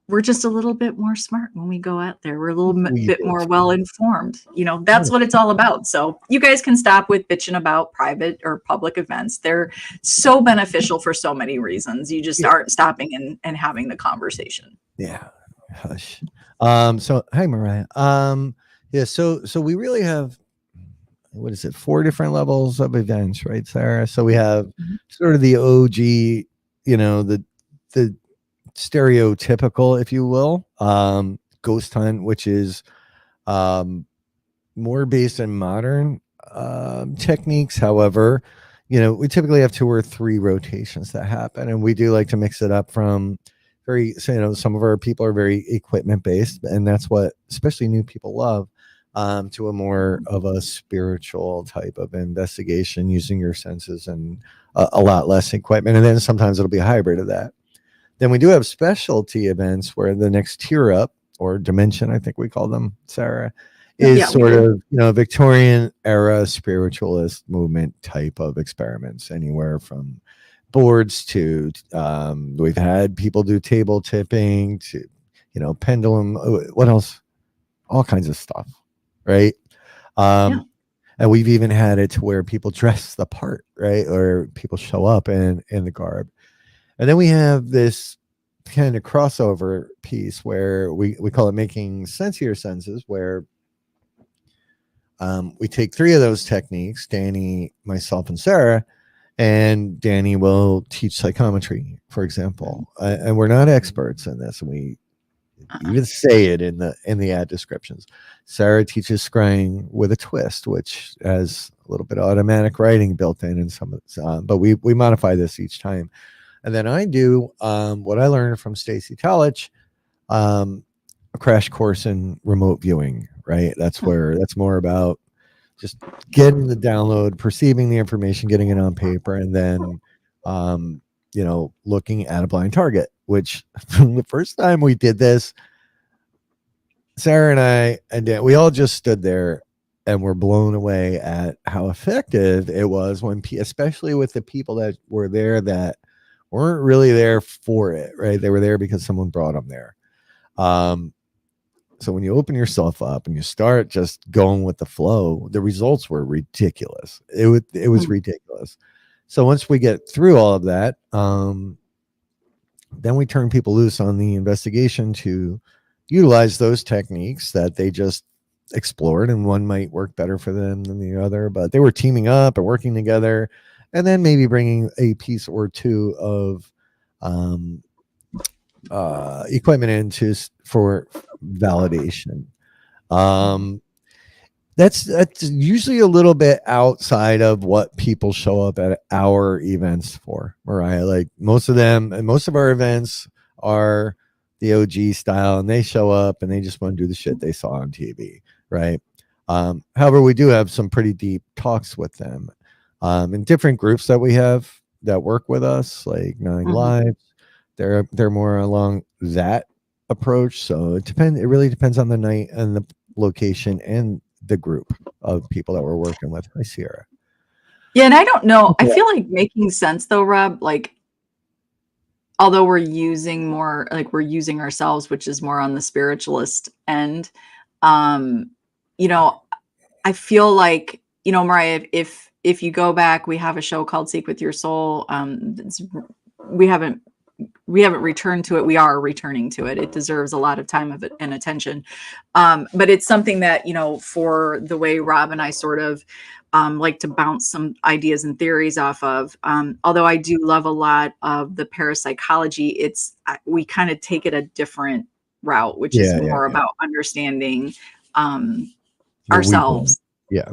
we're just a little bit more smart when we go out there. We're a little
we
bit
do.
more well-informed. That's what it's all about. So you guys can stop with bitching about private or public events. They're so beneficial for so many reasons. You just aren't stopping and having the conversation.
Yeah. Hush. So hi Mariah. Yeah, so we really have, what is it, 4 different levels of events, right, Sarah? So we have sort of the OG, the stereotypical, if you will, ghost hunt, which is more based on modern techniques. However, we typically have 2 or 3 rotations that happen, and we do like to mix it up from some of our people are very equipment based, and that's what especially new people love, to a more of a spiritual type of investigation using your senses and a lot less equipment. And then sometimes it'll be a hybrid of that. Then we do have specialty events where the next tier up, or dimension, I think we call them, Sarah, is sort of Victorian era spiritualist movement type of experiments, anywhere from boards to we've had people do table tipping to pendulum, what else, all kinds of stuff, right? And we've even had it to where people dress the part, right, or people show up in the garb. And then we have this kind of crossover piece where we call it making sense of your senses, where we take 3 of those techniques, Danny, myself, and Sarah, and Danny will teach psychometry, for example. And we're not experts in this. And we even say it in the ad descriptions. Sarah teaches scrying with a twist, which has a little bit of automatic writing built in some of but we modify this each time. And then I do what I learned from Stacy Talich, a crash course in remote viewing, right? That's more about just getting the download, perceiving the information, getting it on paper, and then looking at a blind target, which the first time we did this, Sarah and I and Dan, we all just stood there and were blown away at how effective it was when, especially with the people that were there that weren't really there for it, right? They were there because someone brought them there. So when you open yourself up and you start just going with the flow, the results were ridiculous. It was ridiculous. So once we get through all of that, then we turn people loose on the investigation to utilize those techniques that they just explored, and one might work better for them than the other, but they were teaming up and working together, and then maybe bringing a piece or 2 of equipment for validation.
Mhm.
That's usually a little bit outside of what people show up at our events for, Mariah. Like most of them and most of our events are the OG style, and they show up and they just want to do the shit they saw on TV, right? However, we do have some pretty deep talks with them, in different groups that we have that work with us, like Nine
Mhm.
Lives. They're more along that approach. So it depends. It really depends on the night and the location and the group of people that we're working with. Hi, Sierra.
Yeah, and I don't know. I
Yeah.
feel like making sense though, Rob, like although we're using more like we're using ourselves, which is more on the spiritualist end. Um, you know, I feel like, Mariah, if you go back, we have a show called Seek with Your Soul. We haven't we haven't returned to it. We are returning to it. It deserves a lot of time of it and attention. But it's something that, for the way Rob and I sort of like to bounce some ideas and theories off of. Although I do love a lot of the parapsychology, we kind of take it a different route, which is
Yeah, yeah,
more
yeah.
about understanding
What we believe.
ourselves.
Yeah.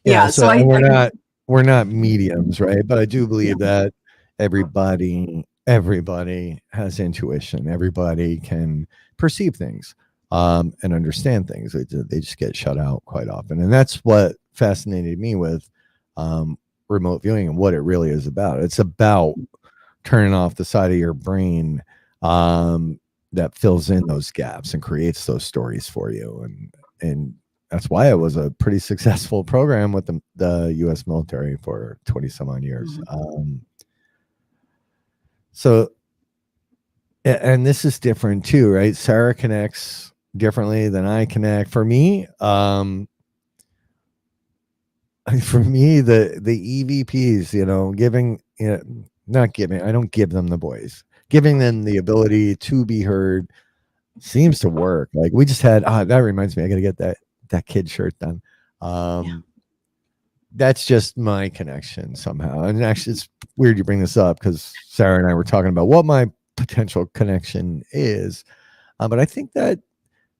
Yeah.
Yeah.
So
So
and
I
we're not mediums, right? But I do believe that everybody has intuition. Everybody can perceive things, and understand things. They just get shut out quite often. And that's what fascinated me with remote viewing and what it really is about. It's about turning off the side of your brain, that fills in those gaps and creates those stories for you. And that's why it was a pretty successful program with the U.S. military for 20 some odd years.
Mhm.
So, and this is different too, right? Sarah connects differently than I connect. For me, the EVPs, giving, not giving, I don't give them the voice, giving them the ability to be heard seems to work. Like we just had, that reminds me, I got to get that kid shirt done.
Yeah.
That's just my connection somehow. And actually, it's weird you bring this up because Sarah and I were talking about what my potential connection is. But I think that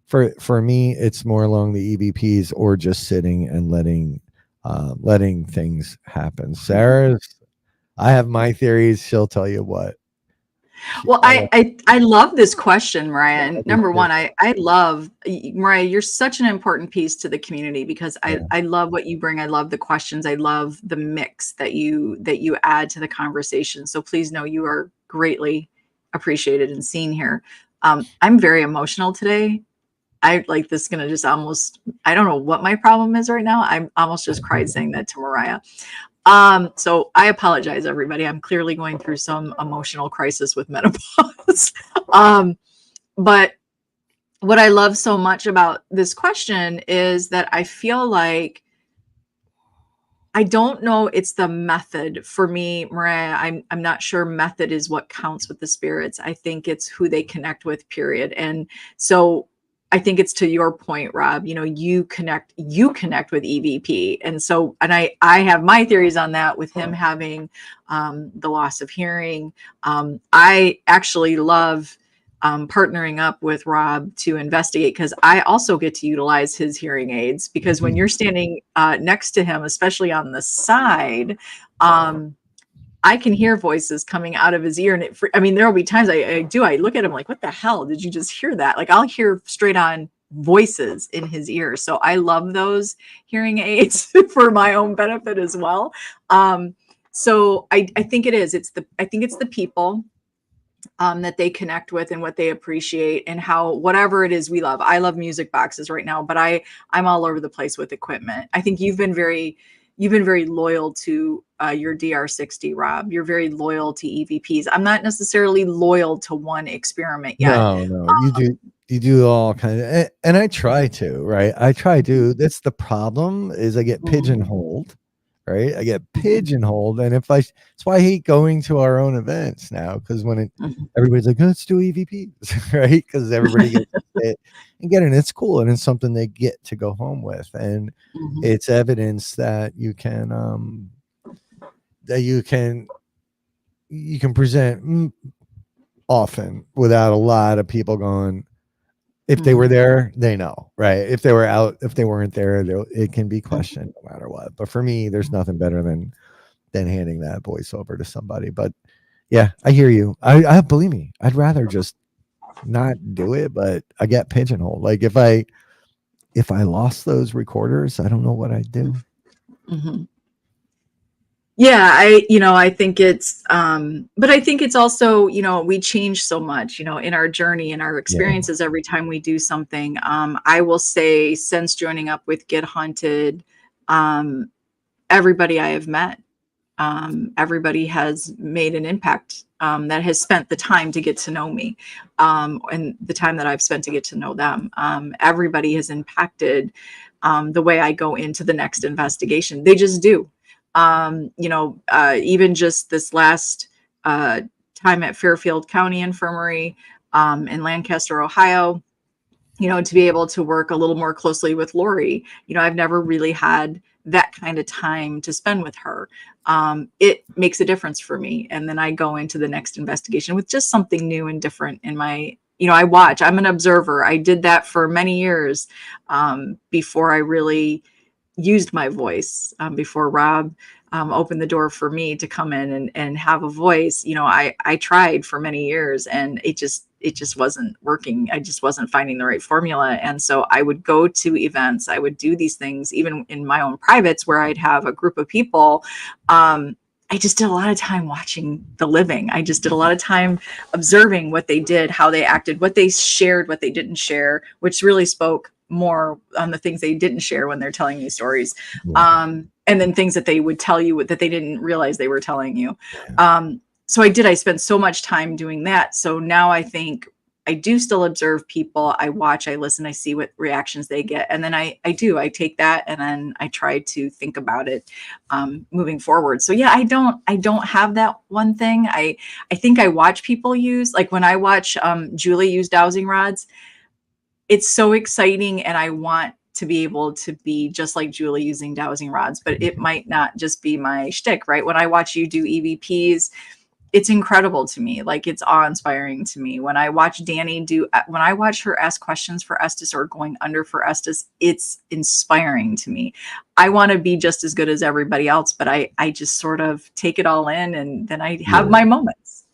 for me, it's more along the EVPs or just sitting and letting things happen.
Mhm.
Sarah's, I have my theories. She'll tell you what.
Well, I love this question, Mariah.
I
And
do
number
too.
one, I love Mariah. You're such an important piece to the community because
Yeah.
I love what you bring. I love the questions. I love the mix that you add to the conversation. So please know you are greatly appreciated and seen here. I'm very emotional today. I like this gonna just almost I don't know what my problem is right now. I'm almost just cried saying that to Mariah. So I apologize, everybody. I'm clearly going through some emotional crisis with menopause. um, but what I love so much about this question is that I feel like I don't know it's the method for me, Mariah. I'm not sure method is what counts with the spirits. I think it's who they connect with, period. And so I think it's to your point, Rob. You connect with EVP. And so and I have my theories on that with him having the loss of hearing. I actually love partnering up with Rob to investigate because I also get to utilize his hearing aids because when you're standing next to him, especially on the side, I can hear voices coming out of his ear. And I mean, there will be times I look at him like, what the hell? Did you just hear that? Like I'll hear straight on voices in his ears. So I love those hearing aids for my own benefit as well. So I think it is. I think it's the people that they connect with and what they appreciate and how whatever it is we love. I love music boxes right now, but I'm all over the place with equipment. I think you've been very loyal to your DR60, Rob. You're very loyal to EVPs. I'm not necessarily loyal to one experiment yet.
No, no, you do all kind of, and I try to, right? I try to. That's the problem is I get
Mhm,
pigeonholed, right? I get
mhm,
pigeonholed, and if I, that's why I hate going to our own events now because
mhm,
everybody's like, let's do EVPs, right? Because everybody gets to sit and get it. And it's cool, and it's something they get to go home with, and
mhm,
it's evidence that that you can present often without a lot of people going. If they were
Mhm.
there, they know, right? If they were out, if they weren't there, it can be questioned no matter what. But for me, there's nothing better than handing that voice over to somebody. But yeah, I hear you. I believe me, I'd rather just not do it, but I get pigeonholed. Like if I lost those recorders, I don't know what I'd do.
Mhm. Yeah, I think it's, but I think it's also, we change so much, in our journey and our
Yeah.
experiences every time we do something. I will say, since joining up with Get Haunted, um, everybody I have met, everybody has made an impact, that has spent the time to get to know me, and the time that I've spent to get to know them. Everybody has impacted, the way I go into the next investigation. They just do. Even just this last, uh, time at Fairfield County Infirmary, in Lancaster, Ohio, to be able to work a little more closely with Lori. I've never really had that kind of time to spend with her. It makes a difference for me. And then I go into the next investigation with just something new and different in my, I'm an observer. I did that for many years, before I really used my voice, before Rob, opened the door for me to come in and have a voice. I tried for many years, and it just wasn't working. I just wasn't finding the right formula. And so I would go to events, I would do these things, even in my own privates where I'd have a group of people. I just did a lot of time watching the living. I just did a lot of time observing what they did, how they acted, what they shared, what they didn't share, which really spoke more on the things they didn't share when they're telling you stories.
Yeah.
And then things that they would tell you that they didn't realize they were telling you.
Yeah.
So I spent so much time doing that. So now I think I do still observe people. I watch, I listen, I see what reactions they get. And then I take that and then I try to think about it, moving forward. So yeah, I don't have that one thing. I think I watch people use, like when I watch, Julie use dowsing rods, it's so exciting. And I want to be able to be just like Julie using dowsing rods, but it might not just be my shtick, right? When I watch you do EVPs, it's incredible to me. Like, it's awe-inspiring to me. When I watch her ask questions for Estes or going under for Estes, it's inspiring to me. I want to be just as good as everybody else, but I just sort of take it all in, and then I have
Yeah.
my moments.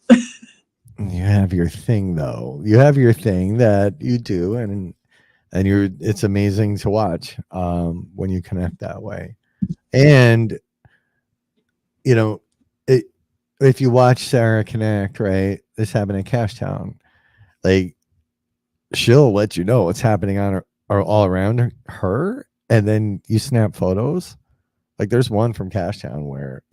You have your thing though. You have your thing that you do, and it's amazing to watch when you connect that way. And you know, it, if you watch Sarah connect, right? This happened in Cashtown. Like she'll let you know what's happening on her or all around her, and then you snap photos. Like there's one from Cashtown where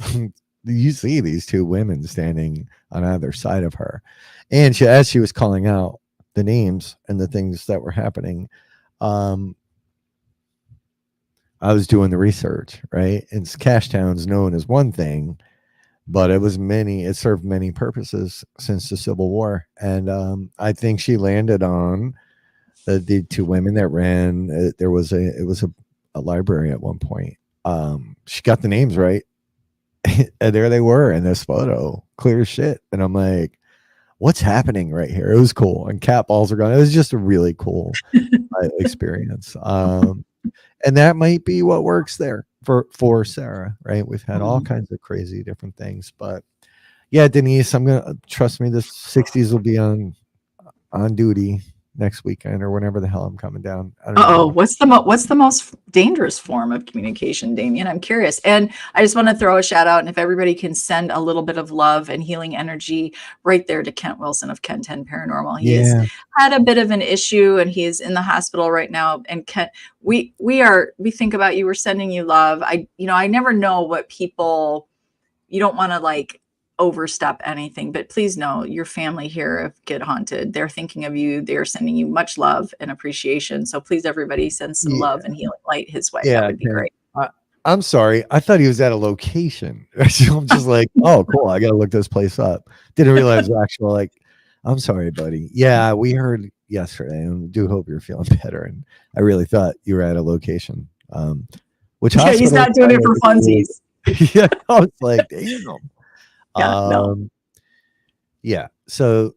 you see these two women standing on either side of her, and as she was calling out the names and the things that were happening, um, I was doing the research, right? And Cashtown's known as one thing, but it served many purposes since the Civil War. And I think she landed on the two women that ran. It was a library at one point. She got the names right, and there they were in this photo, clear as shit. And I'm like, what's happening right here? It was cool, and cat balls are gone. It was just a really cool experience. And that might be what works there for Sarah, right? We've had all
Mhm.
kinds of crazy different things, but yeah, Denise, I'm gonna trust me. The 60s will be on duty next weekend or whenever the hell I'm coming down. I don't even
Uh-oh,
know.
what's the most dangerous form of communication, Damien? I'm curious. And I just want to throw a shout out, and if everybody can send a little bit of love and healing energy right there to Kent Wilson of Kent 10 Paranormal. He has
Yeah,
had a bit of an issue and he is in the hospital right now. And Kent, we think about you, we're sending you love. I never know what people, you don't want to like overstep anything, but please know your family here of Get Haunted, they're thinking of you, they're sending you much love and appreciation. So please, everybody, send some love
yeah,
and healing light his way. That
yeah.
would be
Ken,
great.
I'm sorry. I thought he was at a location. So I'm just like, oh, cool. I got to look this place up. Didn't realize it was actual. Like, I'm sorry, buddy. Yeah, we heard yesterday, and do hope you're feeling better. And I really thought you were at a location. Which
Yeah, he's
hospital?
not doing it for funsies.
Yeah, I was like, damn.
Yeah, no.
Um, yeah. So,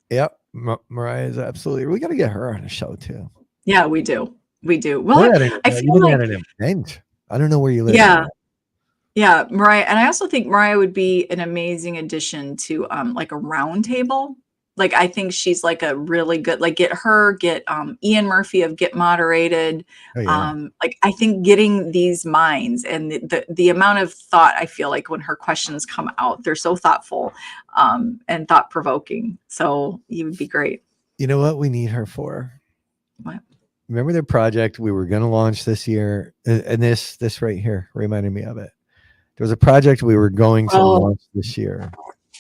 yep. Mariah is absolutely. We got to get her on a show too.
Yeah, we do. We do. Well,
We're at
I feel
even
like,
at an event. I don't know where you live,
yeah,
Mariah.
yeah, Mariah, and I also think Mariah would be an amazing addition to like a round table. Like I think she's like a really good, like get Ian Murphy of Get Moderated.
Oh yeah.
Like I think getting these minds and the amount of thought, I feel like when her questions come out, they're so thoughtful and thought provoking. So you would be great.
You know what we need her for?
What?
Remember the project we were going to launch this year, and this right here reminded me of it. There was a project we were going to
Oh,
launch this year.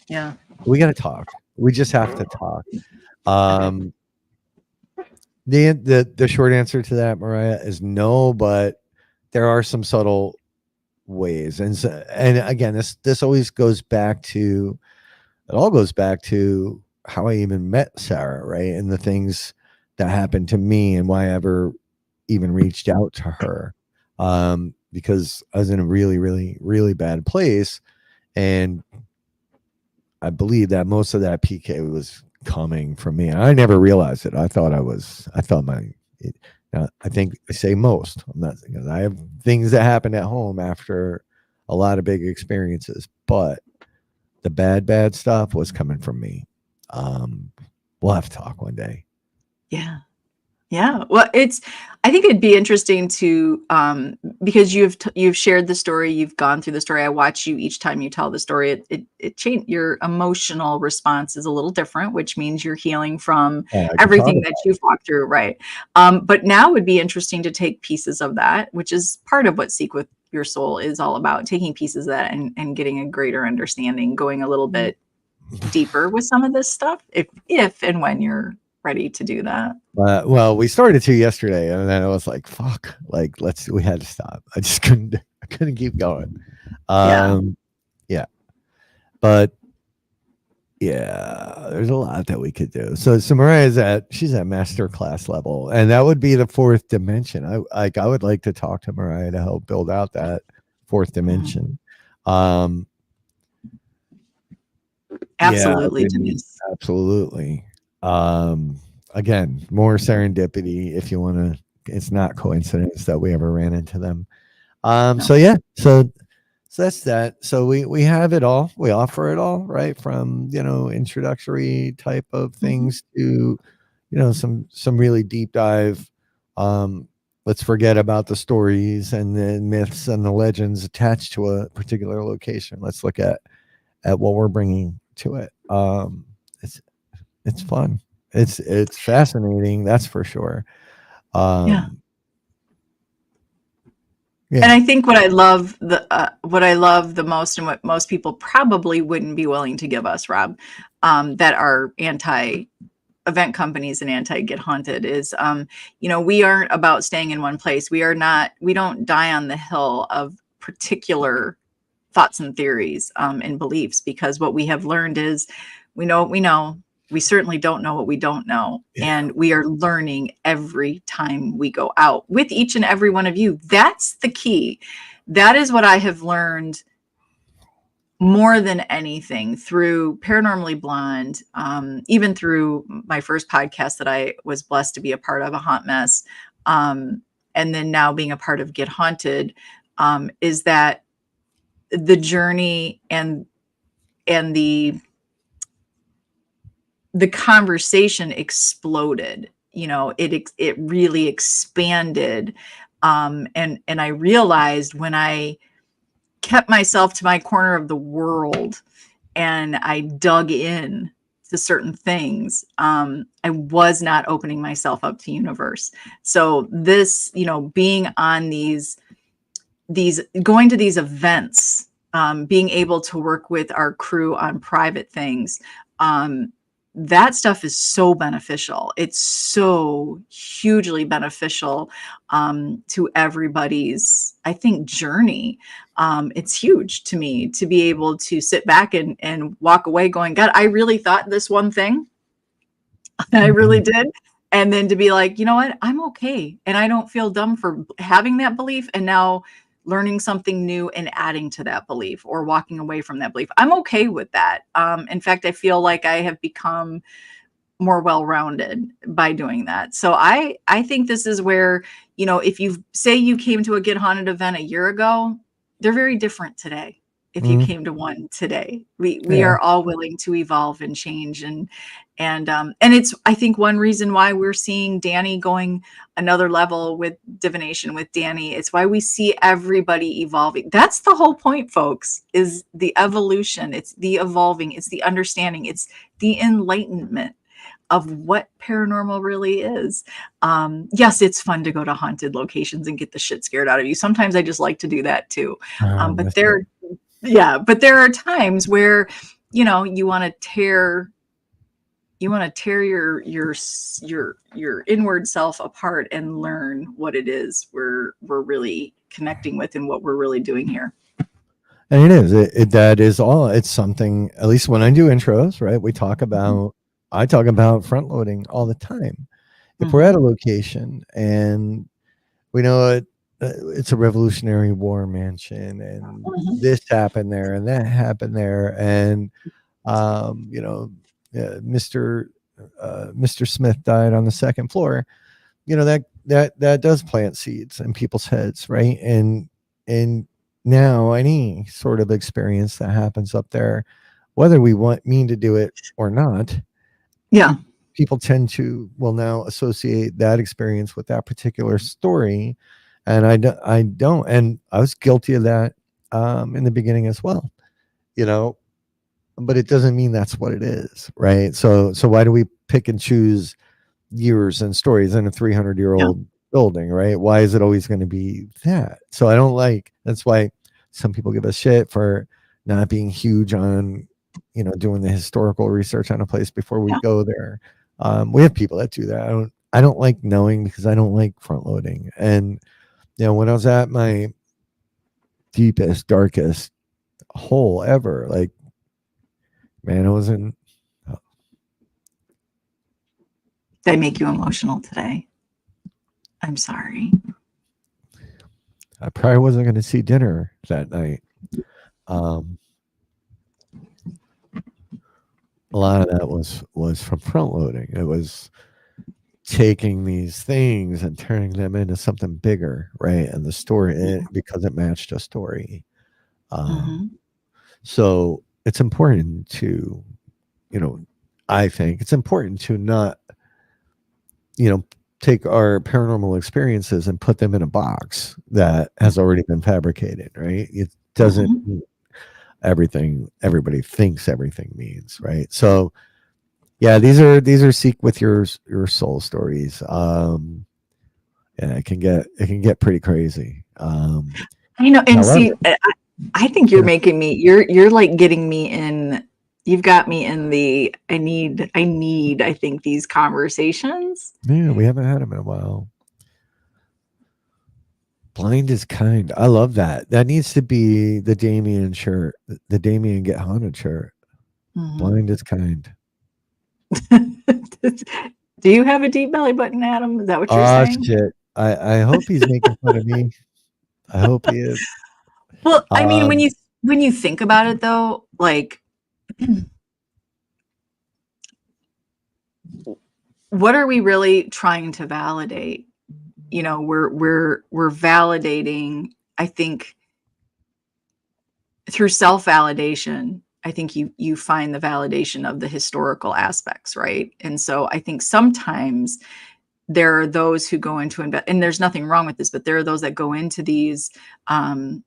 yeah.
We got to talk. We just have to talk.
Okay.
The short answer to that, Mariah, is no, but there are some subtle ways, and again, this always goes back to it. All goes back to how I even met Sarah, right, and the things that happened to me, and why I ever even reached out to her, because I was in a really, really, really bad place, and I believe that most of that PK was coming from me. I never realized it. I thought I think I say most. I'm not, because I have things that happen at home after a lot of big experiences, but the bad stuff was coming from me. We'll have to talk one day.
Yeah. Yeah. Well, I think it'd be interesting to, because you've shared the story, you've gone through the story. I watch you each time you tell the story. It changed. Your emotional response is a little different, which means you're healing from
I could talk
everything that
about
you've walked through, right? But now would be interesting to take pieces of that, which is part of what Seek with Your Soul is all about, taking pieces of that and getting a greater understanding, going a little bit deeper with some of this stuff, if and when you're ready to do that.
well, we started to yesterday, and then I was like, "Fuck!" Like, we had to stop. I couldn't keep going.
Yeah.
Yeah, but yeah, there's a lot that we could do. So Mariah's she's at master class level, and that would be the fourth dimension. I would like to talk to Mariah to help build out that fourth
Mhm.
dimension. Um, yeah,
Absolutely, Denise.
absolutely. Um, Again, more serendipity if you want to. It's not coincidence that we ever ran into them.
No.
So yeah, so that's that. So we have it all. We offer it all, right? From introductory type of
Mhm.
things to some really deep dive. Let's forget about the stories and the myths and the legends attached to a particular location. Let's look at what we're bringing to it. It's it's fun. It's fascinating. That's for sure.
Yeah.
Um,
And
yeah.
I think what I love the most, and what most people probably wouldn't be willing to give us, Rob, that are anti event companies and anti Get Haunted is, we aren't about staying in one place. We don't die on the hill of particular thoughts and theories and beliefs, because what we have learned is we know what we know. We certainly don't know what we don't know.
Yeah.
And we are learning every time we go out with each and every one of you. That's the key. That is what I have learned more than anything through Paranormally Blonde, even through my first podcast that I was blessed to be a part of, A Haunt Mess, and then now being a part of Get Haunted, is that the journey and the conversation exploded. It really expanded, and I realized when I kept myself to my corner of the world and I dug in to certain things, I was not opening myself up to universe. So this, being on these going to these events, being able to work with our crew on private things, that stuff is so beneficial. It's so hugely beneficial to everybody's, I think, journey. It's huge to me to be able to sit back and walk away going, God, I really thought this one thing. I really
Mhm.
did. And then to be like, you know what? I'm okay. And I don't feel dumb for having that belief and now learning something new and adding to that belief or walking away from that belief. I'm okay with that. In fact, I feel like I have become more well-rounded by doing that. So I think this is where, if you say you came to a Get Haunted event a year ago, they're very different today. If you
Mhm.
came to one today, we
Yeah.
are all willing to evolve and change, and it's, I think, one reason why we're seeing Danny going another level with divination with Danny. It's why we see everybody evolving. That's the whole point, folks, is the evolution. It's the evolving, it's the understanding, it's the enlightenment of what paranormal really is. Yes, it's fun to go to haunted locations and get the shit scared out of you. Sometimes I just like to do that too. But
That's it.
there are times where, you want to tear your inward self apart and learn what it is we're really connecting with and what we're really doing here.
And it is. That is all. It's something. At least when I do intros, right? I talk about front loading all the time. If we're at a
Mm-hmm.
location and we know it's a Revolutionary War mansion, and
Mm-hmm.
this happened there, and that happened there, and you know, Mr. Smith died on the second floor. That does plant seeds in people's heads, right? And now any sort of experience that happens up there, whether we mean to do it or not,
Yeah.
people tend to will now associate that experience with that particular story. And I don't, and I was guilty of that in the beginning as well, you know, but it doesn't mean that's what it is, right? So why do we pick and choose years and stories in a 300-year
Yeah.
old building, right? Why is it always going to be that? So I don't like, that's why some people give us shit for not being huge on, doing the historical research on a place before we
Yeah.
go there. We have people that do that. I don't like knowing because I don't like front loading. And when I was at my deepest, darkest hole ever, like, man, I was in.
They make you emotional today. I'm sorry.
I probably wasn't going to see dinner that night. Um, a lot of that was from front loading. It was taking these things and turning them into something bigger, right? And the story, because it matched a story. Um,
Mm-hmm.
so it's important to, you know, I think it's important to not, you know, take our paranormal experiences and put them in a box that has already been fabricated, right? It doesn't
Mm-hmm.
mean everything everybody thinks everything means, right? So yeah, these are seek with your soul stories. Yeah, it can get pretty crazy.
And see,
However,
I think you're
yeah,
making me, you're like getting me in, you've got me in the, I need, I think, these conversations.
yeah, we haven't had them in a while. Blind is kind. I love that. That needs to be the Damien shirt, the Damien Get Haunted shirt.
Mhm.
Blind is kind.
Do you have a deep belly button, Adam? Is that what you're
Ah,
saying?
shit. I hope he's making fun of me. I hope he is.
Well, I mean, when
Um,
you think about it though, like, what are we really trying to validate? We're validating, I think, through self-validation. I think you find the validation of the historical aspects, right? And so I think sometimes there are those who go into and there's nothing wrong with this, but there are those that go into these um,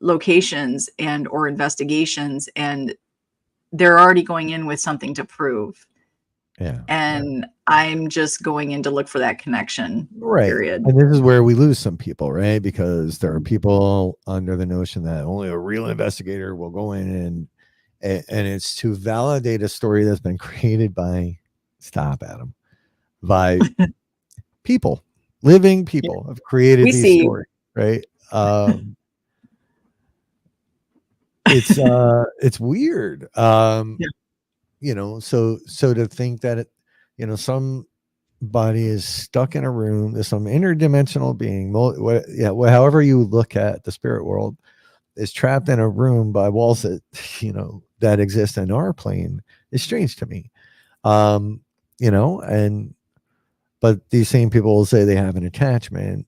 locations and or investigations, and they're already going in with something to prove,
yeah, yeah.
and I'm just going in to look for that connection.
Right.
Period.
And this is where we lose some people, right? Because there are people under the notion that only a real investigator will go in and it's to validate a story that's been created by stop Adam by people, living
Yeah.
people have created
We
these
see you.
stories, right? It's weird.
Yeah.
So to think that somebody is stuck in a room, there's some interdimensional being, however you look at the spirit world, is trapped in a room by walls that that exist in our plane is strange to me. Um, and but these same people will say they have an attachment,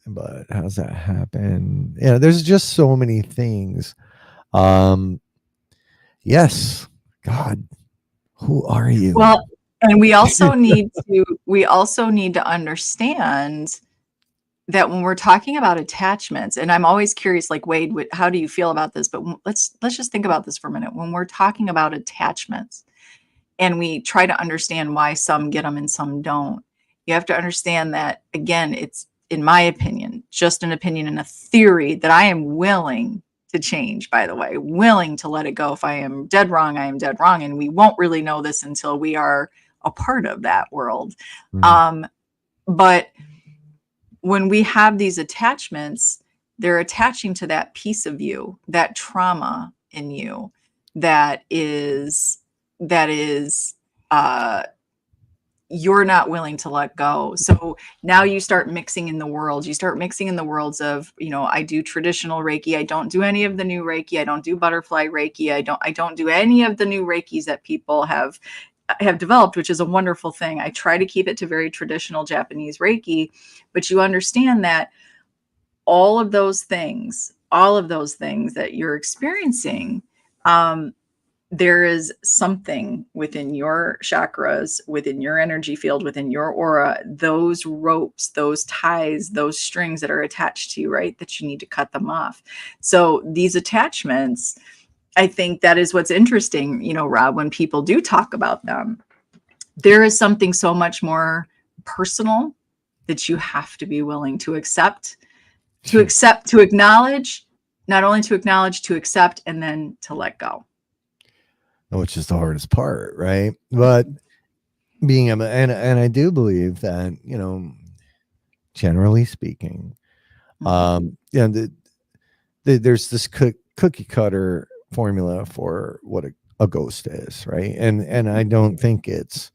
but how's that happen? There's just so many things. Um, yes, God, who are you?
Well, and we also need to understand that when we're talking about attachments, and I'm always curious, like, Wade, how do you feel about this? But let's just think about this for a minute. When we're talking about attachments and we try to understand why some get them and some don't, you have to understand that, again, it's, in my opinion, just an opinion and a theory that I am willing to change, by the way, willing to let it go. If I am dead wrong, I am dead wrong. And we won't really know this until we are a part of that world.
Mhm.
But when we have these attachments, they're attaching to that piece of you, that trauma in you that is uh you're not willing to let go. So now you start mixing in the worlds. You start mixing in the worlds of, I do traditional Reiki. I don't do any of the new Reiki. I don't do butterfly Reiki. I don't do any of the new Reikis that people have developed, which is a wonderful thing. I try to keep it to very traditional Japanese Reiki, but you understand that all of those things that you're experiencing, there is something within your chakras, within your energy field, within your aura, those ropes, those ties, those strings that are attached to you, right? That you need to cut them off. So these attachments, I think that is what's interesting, Rob, when people do talk about them, there is something so much more personal that you have to be willing to accept, to acknowledge, not only to acknowledge, to accept, and then to let go.
Which is the hardest part, right? But being able, and I do believe that, generally speaking,
Mhm.
there's this cookie cutter formula for what a ghost is, right? And I don't think it's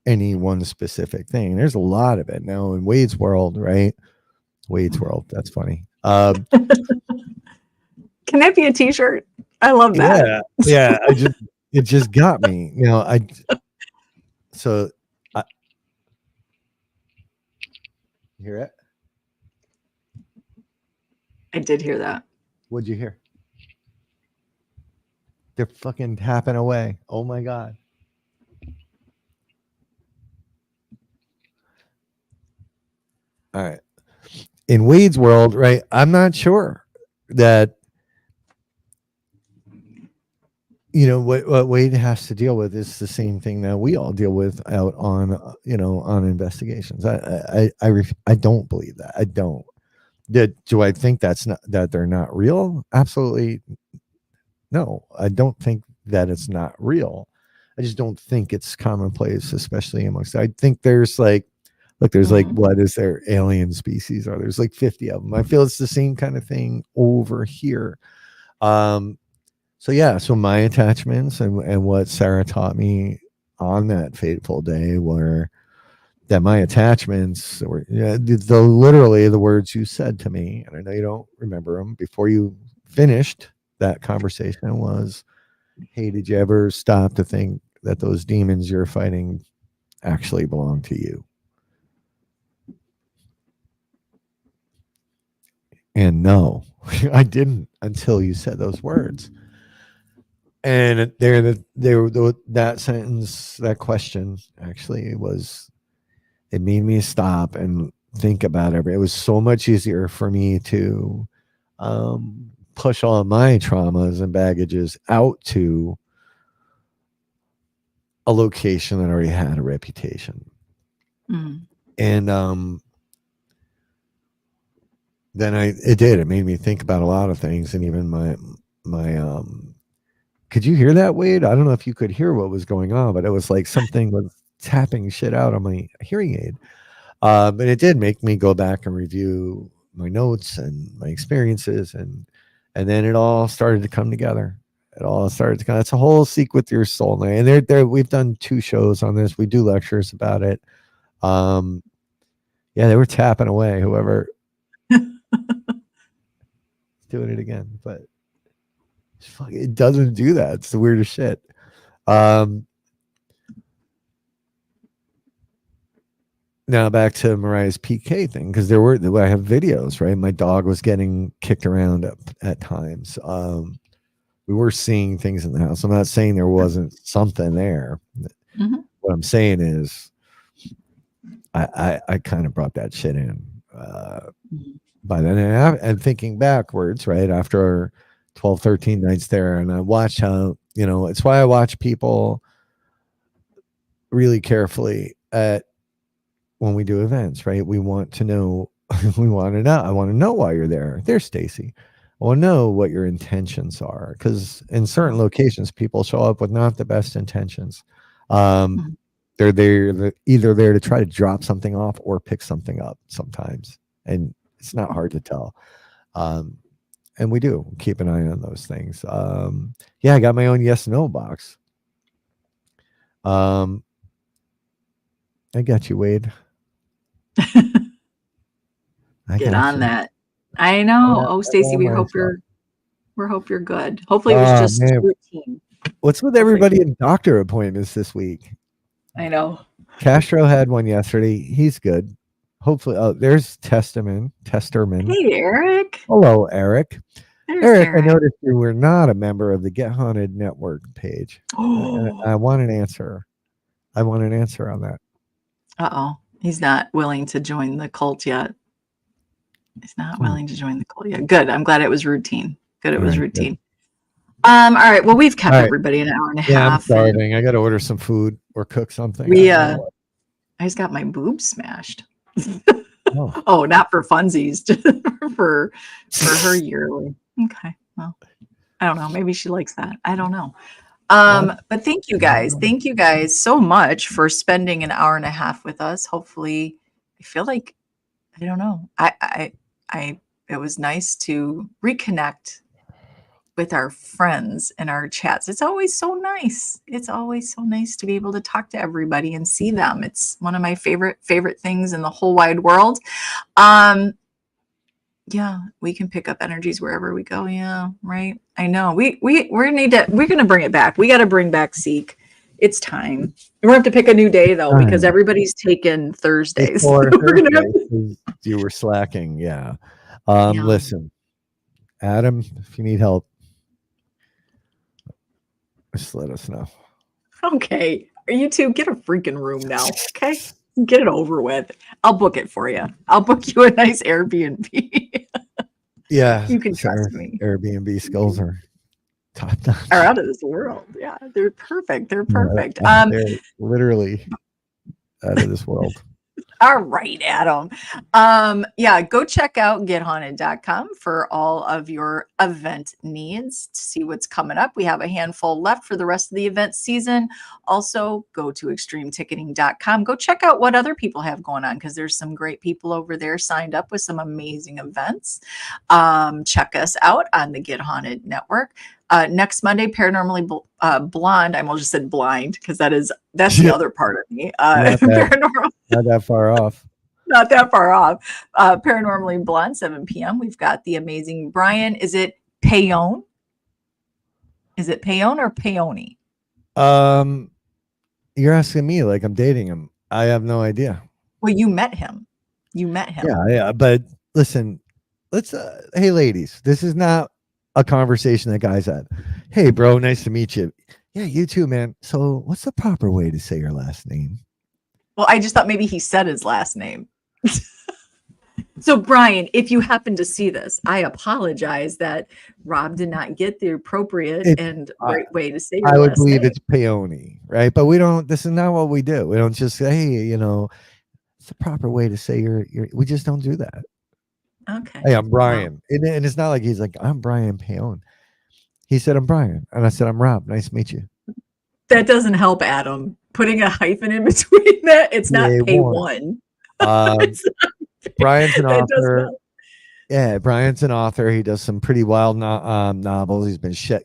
any one specific thing. There's a lot of it now in Wade's world, right? Wade's world. That's funny.
Can that be a t-shirt? I love that.
Yeah, yeah. It just got me. So I you hear it.
I did hear that.
What'd you hear? They're fucking tapping away. Oh my god. All right. In Wade's world, right? I'm not sure that what Wade has to deal with is the same thing that we all deal with out on on investigations. I don't believe that. I don't. Do I think that they're not real? Absolutely no. I don't think that it's not real. I just don't think it's commonplace, especially amongst. I think there's like, look, there's like,
Mhm.
what is there? Alien species are there's like 50 of them. I feel it's the same kind of thing over here. Um, so yeah, so my attachments and what Sarah taught me on that fateful day were that my attachments were literally the words you said to me, and I know you don't remember them before you finished that conversation was, hey, did you ever stop to think that those demons you're fighting actually belong to you? And no, I didn't until you said those words. And that sentence, that question actually was, it made me stop and think about it. It was so much easier for me to push all of my traumas and baggages out to a location that already had a reputation.
Mm.
And then it made me think about a lot of things, and even my could you hear that, Wade? I don't know if you could hear what was going on, but it was like something was tapping shit out on my hearing aid. But it did make me go back and review my notes and my experiences, and then it all started to come together. It all started to come. It's a whole Seek with Your Soul night, and there we've done 2 shows on this. We do lectures about it. Um, yeah, they were tapping away. Whoever doing it again, but it doesn't do that. It's the weirdest shit. Um, now back to Mariah's PK thing, because I have videos, right? My dog was getting kicked around at times. We were seeing things in the house. I'm not saying there wasn't something there.
Mhm.
What I'm saying is, I kind of brought that shit in
Mhm.
by then, and thinking backwards, right after 12, 13 nights there, and I watched how, it's why I watch people really carefully at when we do events, right? We want to know, we want to know. I want to know why you're there. There's Stacy. I want to know what your intentions are, because in certain locations, people show up with not the best intentions.
Mhm.
They're either there to try to drop something off or pick something up sometimes, and it's not hard to tell. Um, and we do keep an eye on those things. Yeah, I got my own yes no box. I got you, Wade. I
Get
got
on
you.
that. I know. Oh,
I
Stacy,
got myself.
we hope you're good. Hopefully it was
Oh
just
man,
routine.
what's with
Hopefully,
everybody in doctor appointments this week?
I know.
Castro had one yesterday. He's good. Hopefully, oh, there's Testerman.
Hey, Eric.
Hello, Eric.
There's
Eric, I
Eric.
noticed you were not a member of the Get Haunted Network page. I
Oh,
want an answer. I want an answer on that.
uh-oh. He's not willing to join the cult yet. He's not willing to join the cult yet. Good. I'm glad it was routine. Good, it
All
was
right, good.
routine. All right. Well, we've
All
kept
right.
everybody an hour and a
Yeah, I'm
half, and
starving. I got to order some food or cook something. I
we
don't know what.
I just got my boobs smashed.
Oh.
Oh, not for funsies, just for her yearly. Okay. Well, I don't know. Maybe she likes that. I don't know.
Well,
But thank you
I don't
guys.
know.
Thank you guys so much for spending an hour and a half with us. Hopefully, I feel like I don't know. It was nice to reconnect with our friends and our chats. It's always so nice. It's always so nice to be able to talk to everybody and see them. It's one of my favorite things in the whole wide world. Um, yeah, we can pick up energies wherever we go. Yeah, right. I know. We're gonna bring it back. We got to bring back Seek. It's time. We're gonna have to pick a new day though, because
Fine.
everybody's taken Thursdays.
Before
We're gonna have
Thursday,
to,
'cause you were slacking. Yeah.
yeah.
Listen, Adam, if you need help, just let us know.
Okay. You two get a freaking room now. Okay. Get it over with. I'll book it for you. I'll book you a nice Airbnb.
Yeah,
You can
our
trust me.
Airbnb skills are top
Are
notch.
out of this world. Yeah, they're perfect. They're
Yeah,
perfect.
they're literally out of this world.
All right, Adam. Yeah, go check out gethaunted.com for all of your event needs to see what's coming up. We have a handful left for the rest of the event season. Also, go to extremeticketing.com. Go check out what other people have going on, because there's some great people over there signed up with some amazing events. Check us out on the Get Haunted Network. Next Monday, Paranormally Blonde. I almost just said blind, because that's the other part of me.
Not
Paranormal,
that far off.
not that far off. Paranormally Blonde, 7 p.m. We've got the amazing Brian. Is it Payon? Is it Payon or Payoni?
Um, you're asking me like I'm dating him. I have no idea.
Well, you met him. You met him.
Yeah. But listen, let's. Hey, ladies, this is not a conversation that guys have. Hey, bro, nice to meet you. Yeah, you too, man. So, what's the proper way to say your last name?
Well, I just thought maybe he said his last name. So, Brian, if you happen to see this, I apologize that Rob did not get the appropriate
It's.
and right way to say
I
your
would
last
believe
name.
it's peony, right? But we don't. This is not what we do. We don't just say, hey, it's the proper way to say your. We just don't do that.
Okay.
Hey, I'm
Well,
Brian, and it's not like he's like I'm Brian Payon. He said I'm Brian, and I said I'm Rob. Nice to meet you.
that doesn't help, Adam. Putting a hyphen in between that, it's not
They
pay
won't.
one.
Um,
It's
Brian's an
that does
author.
not.
Yeah, Brian's an author. He does some pretty wild novels.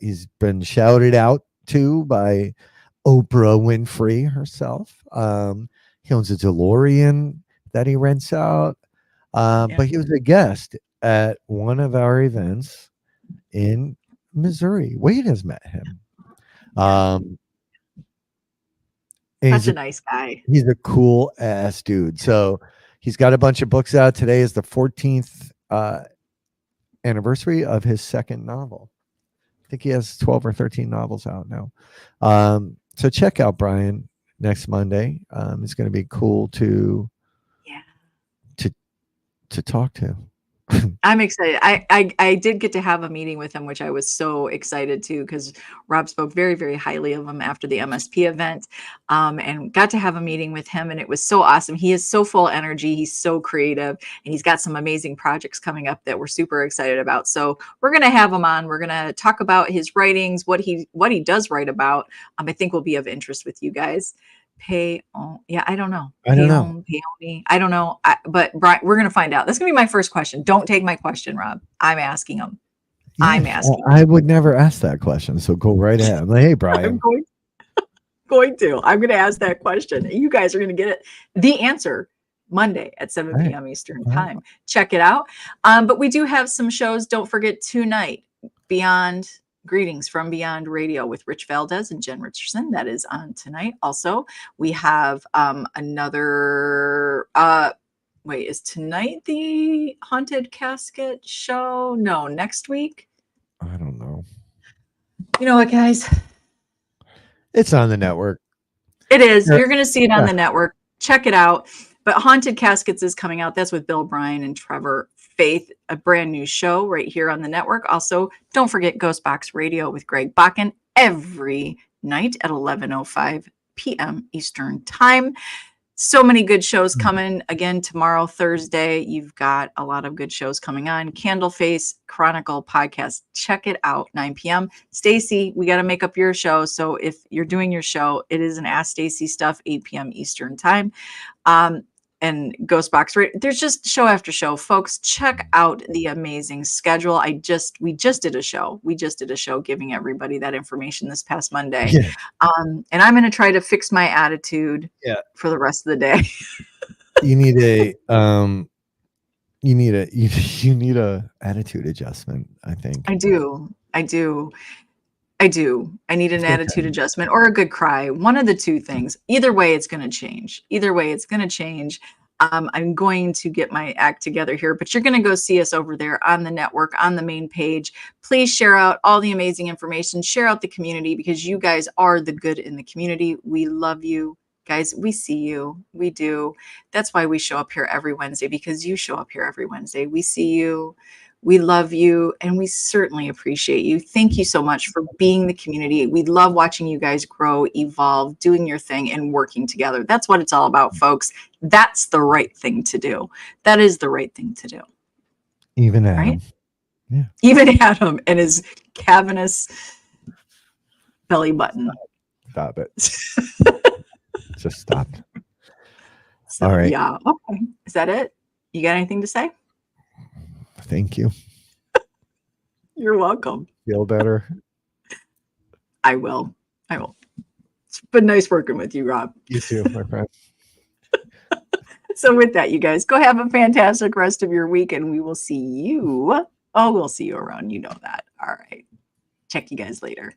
He's been shouted out to by Oprah Winfrey herself. He owns a DeLorean that he rents out.
Yeah.
But he was a guest at one of our events in Missouri. Wade has met him. Um, And
Such a nice guy.
he's a cool ass dude. So he's got a bunch of books out. Today is the 14th anniversary of his second novel. I think he has 12 or 13 novels out now. So check out Brian next Monday. It's going to be cool to talk to.
I'm excited. I did get to have a meeting with him, which I was so excited to, because Rob spoke very, very highly of him after the MSP event, and got to have a meeting with him, and it was so awesome. He is so full energy. He's so creative, and he's got some amazing projects coming up that we're super excited about. So we're going to have him on. We're going to talk about his writings, what he does write about. I think will be of interest with you guys. I don't know.
I don't know.
I don't know. But Brian, we're going to find out. That's going to be my first question. Don't take my question, Rob. I'm asking him.
Yeah,
I'm asking.
I would never ask that question. So go right ahead. I'm like, hey, Brian.
I'm going to. I'm going to ask that question. You guys are going to get the answer Monday at 7 p.m. Eastern time. Check it out. But we do have some shows. Don't forget tonight, Greetings from Beyond Radio with Rich Valdez and Jen Richardson. That is on tonight. Also, we have another. Is tonight the Haunted Casket show? No, next week.
I don't know.
You know what, guys?
It's on the network.
It is. You're going to see it on the network. Check it out. But Haunted Caskets is coming out. That's with Bill Bryan and Trevor Faith, a brand new show right here on the network. Also, don't forget Ghost Box Radio with Greg Bakken every night at 11:05 p.m. Eastern Time. So many good shows coming again tomorrow, Thursday. You've got a lot of good shows coming on. Candleface Chronicle podcast. Check it out, 9 p.m. Stacy, we got to make up your show. So if you're doing your show, it is an Ask Stacy stuff, 8 p.m. Eastern Time. And Ghost Box Radio. There's just show after show. Folks, check out the amazing schedule. We just did a show. We just did a show giving everybody that information this past Monday.
Yeah.
And I'm going to try to fix my attitude for the rest of the day.
You need a attitude adjustment, I think.
I do. I need an attitude adjustment or a good cry. One of the two things. Either way, it's going to change. I'm going to get my act together here, but you're going to go see us over there on the network, on the main page. Please share out all the amazing information. Share out the community, because you guys are the good in the community. We love you. Guys, we see you. We do. That's why we show up here every Wednesday, because you show up here every Wednesday. We see you. We love you, and we certainly appreciate you. Thank you so much for being the community. We love watching you guys grow, evolve, doing your thing, and working together. That's what it's all about, folks. That's the right thing to do. That is the right thing to do.
Even Adam.
Right?
Yeah.
Even Adam and his cavernous belly button.
Stop it. Just stop.
So,
all right.
Yeah. Okay. Is that it? You got anything to say?
Thank you.
You're welcome.
Feel better?
I will. It's been nice working with you, Rob.
You too, my friend.
So with that, you guys, go have a fantastic rest of your week, and we will see you. Oh, we'll see you around. You know that. All right. Check you guys later.